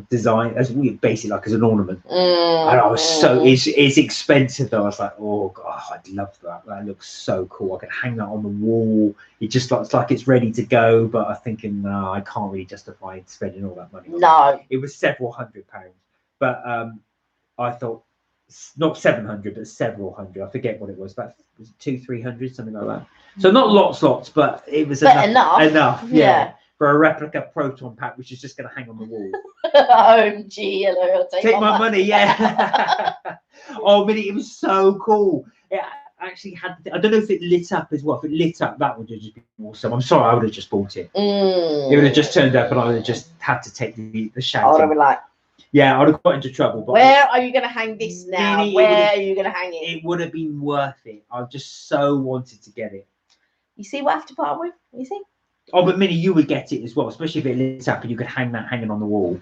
design, basically like as an ornament. And I was it's expensive though. I was like, oh god, I'd love that. That looks so cool. I could hang that on the wall. It just looks like it's ready to go. But I'm thinking, no, I can't really justify spending all that money. No, it was several £100s. But I thought not 700, but several hundred. I forget what it was. About 200-300, something like that. So not lots, but it was enough. Yeah. For a replica proton pack, which is just going to hang on the wall. OMG, hello, take my money. Yeah. Oh, Minnie, it was so cool. It actually had. I don't know if it lit up as well. If it lit up, that would have just been awesome. I'm sorry, I would have just bought it. It would have just turned up, and I would have just had to take the shout. I would have been like, yeah, I would have got into trouble. But where are you going to hang this now? Minnie, where are you going to hang it? It would have been worth it. I just so wanted to get it. You see what I have to put up with? You see? Oh, but Minnie, you would get it as well, especially if it lit up and you could hang that hanging on the wall.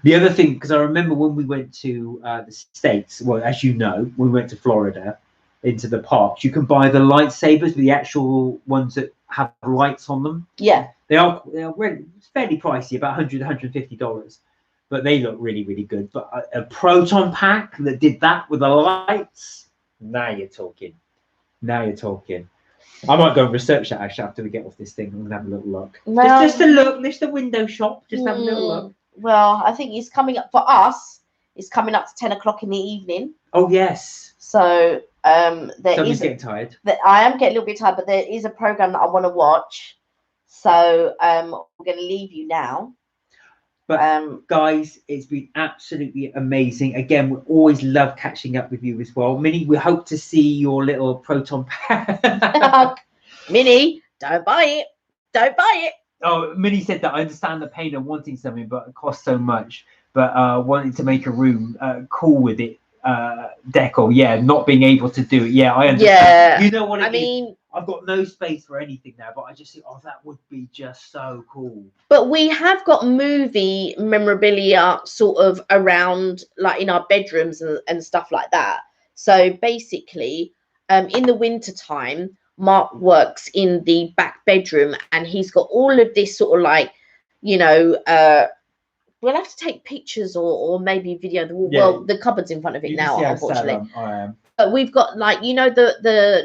The other thing, because I remember when we went to the States, well, as you know, we went to Florida into the parks, you can buy the lightsabers, the actual ones that have lights on them. Yeah. They are fairly pricey, about $100, $150. But they look really, really good. But a proton pack that did that with the lights, now you're talking. Now you're talking. I might go and research that actually after we get off this thing and have a little look. Well, just a look, just a window shop, just have a little look. Well, I think it's coming up for us. It's coming up to 10 o'clock in the evening. Oh yes. So Somebody's getting tired. I am getting a little bit tired, but there is a program that I want to watch. So we're going to leave you now. But guys, it's been absolutely amazing. Again, we always love catching up with you as well. Minnie, we hope to see your little proton pack. Minnie, don't buy it. Don't buy it. Oh, Minnie said that I understand the pain of wanting something, but it costs so much. But wanting to make a room cool with it, decor, not being able to do it. Yeah, I understand. Yeah. You know what I mean, I've got no space for anything now, but I just think, that would be just so cool. But we have got movie memorabilia sort of around, like in our bedrooms and stuff like that. So basically, in the winter time, Mark works in the back bedroom, and he's got all of this sort of like, we'll have to take pictures or maybe video the wall. Yeah. Well, the cupboard's in front of it now, unfortunately. I am. But we've got like, the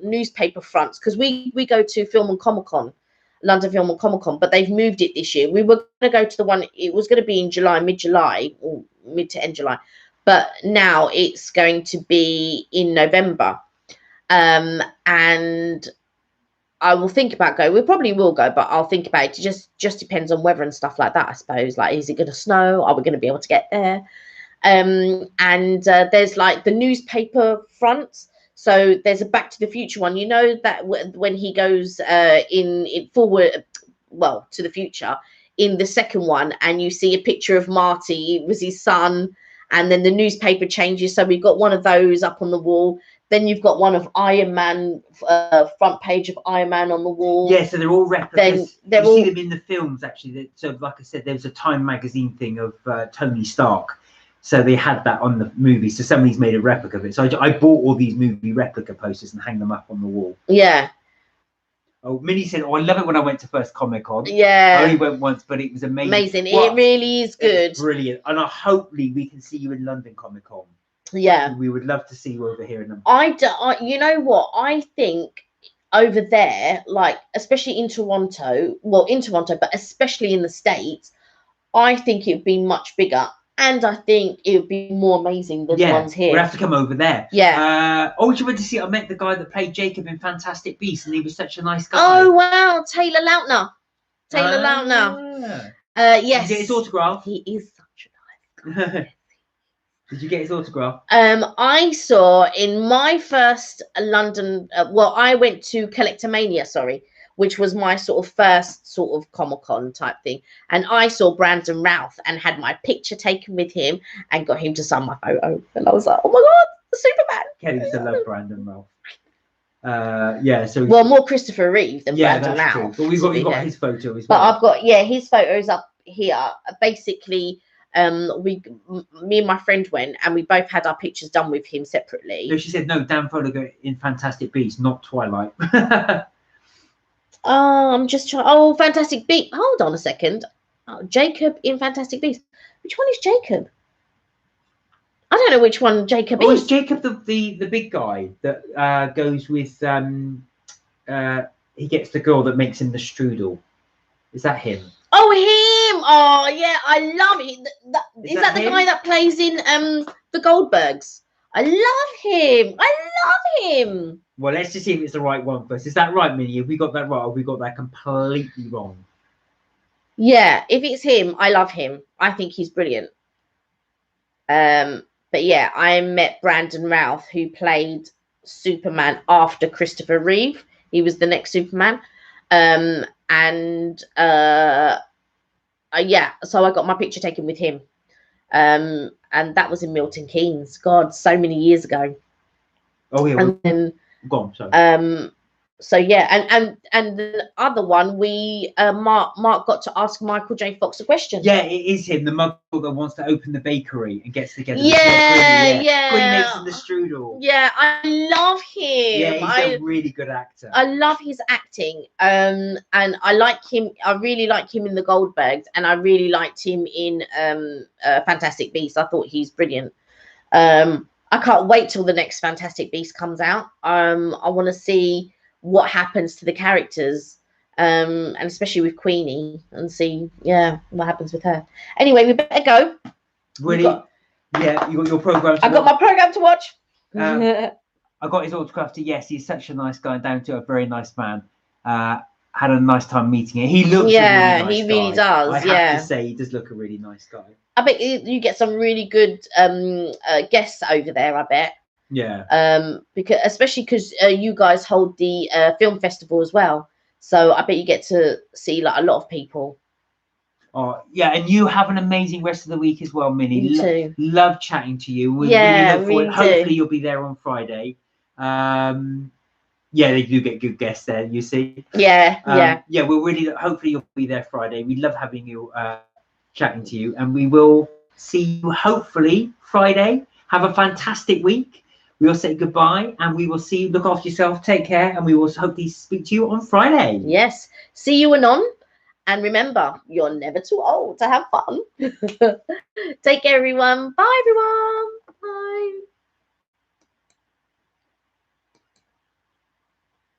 newspaper fronts, because we go to Film and Comic Con, London Film and Comic Con, but they've moved it this year. We were going to go to the one, it was going to be in July, mid-July, or mid to end July, but now it's going to be in November. And I will think about going. We probably will go, but I'll think about it. It just depends on weather and stuff like that, I suppose. Like, is it going to snow? Are we going to be able to get there? And there's like the newspaper fronts. So there's a Back to the Future one. You know that when he goes in forward, well, to the future in the second one, and you see a picture of Marty, it was his son, and then the newspaper changes. So we've got one of those up on the wall. Then you've got one of Iron Man, front page of Iron Man on the wall. Yeah, so they're all replicas. Then you see them in the films, actually. So, like I said, there was a Time magazine thing of Tony Stark. So they had that on the movie. So somebody's made a replica of it. So I bought all these movie replica posters and hang them up on the wall. Yeah. Oh, Minnie said, "Oh, I love it when I went to first Comic-Con." Yeah. I only went once, but it was amazing. Amazing. It really is good. It's brilliant. And hopefully we can see you in London Comic-Con. Yeah. We would love to see you over here in London. You know what? I think over there, like, especially in Toronto, but especially in the States, I think it would be much bigger. And I think it would be more amazing than the ones here. We'll have to come over there. Yeah. You went to see? I met the guy that played Jacob in Fantastic Beasts, and he was such a nice guy. Oh wow, Taylor Lautner. Yes. Did you get his autograph? He is such a nice guy. Did you get his autograph? I saw in my first London. I went to Collectomania. Sorry. Which was my sort of first sort of Comic-Con type thing. And I saw Brandon Routh and had my picture taken with him and got him to sign my photo. And I was like, oh my God, Superman. Kelly used to love Brandon Routh. So more Christopher Reeve than Brandon Routh. But we've got his photo as well. But I've got his photos up here. Basically, me and my friend went and we both had our pictures done with him separately. No, she said no, Dan Folliger in Fantastic Beasts, not Twilight. I'm just trying. Oh, Fantastic Beasts. Hold on a second. Oh, Jacob in Fantastic Beasts. Which one is Jacob? I don't know which one Jacob is. It's Jacob, the big guy that goes with. He gets the girl that makes him the strudel. Is that him? Oh, him! Oh, yeah, I love it. Is that the guy that plays in the Goldbergs? I love him. I love him. Well, let's just see if it's the right one first. Is that right, Minnie? Have we got that right, or have we got that completely wrong? Yeah, if it's him, I love him. I think he's brilliant. But yeah, I met Brandon Routh, who played Superman after Christopher Reeve. He was the next Superman. So I got my picture taken with him. And that was in Milton Keynes. God, so many years ago. Oh yeah. And then go on, sorry. So yeah, and the other one, Mark got to ask Michael J. Fox a question. Yeah, it is him, the muggle that wants to open the bakery and gets together. Yeah. Queen makes him the strudel. Yeah, I love him. Yeah, he's a really good actor. I love his acting. And I like him. I really like him in the Goldbergs, and I really liked him in Fantastic Beasts. I thought he's brilliant. I can't wait till the next Fantastic Beast comes out. I want to see what happens to the characters, and especially with Queenie, and see what happens with her. Anyway, we better go. Really? You got your program. I got my program to watch. I got his autograph. Yes, he's such a nice guy, down to a very nice man. Had a nice time meeting him. He looks a really nice he really guy. does. I have to say, he does look a really nice guy. I bet you get some really good guests over there. I bet. Yeah. Especially because you guys hold the film festival as well, so I bet you get to see like a lot of people. Oh yeah, and you have an amazing rest of the week as well, Minnie. You too. Love chatting to you. We really look forward. Hopefully you'll be there on Friday. Yeah, they do get good guests there. You see. Yeah. We'll really hopefully you'll be there Friday. We love having you, chatting to you, and we will see you hopefully Friday. Have a fantastic week. We will say goodbye, and we will see you. Look after yourself. Take care, and we will hopefully speak to you on Friday. Yes. See you anon. And remember, you're never too old to have fun. Take care, everyone. Bye, everyone.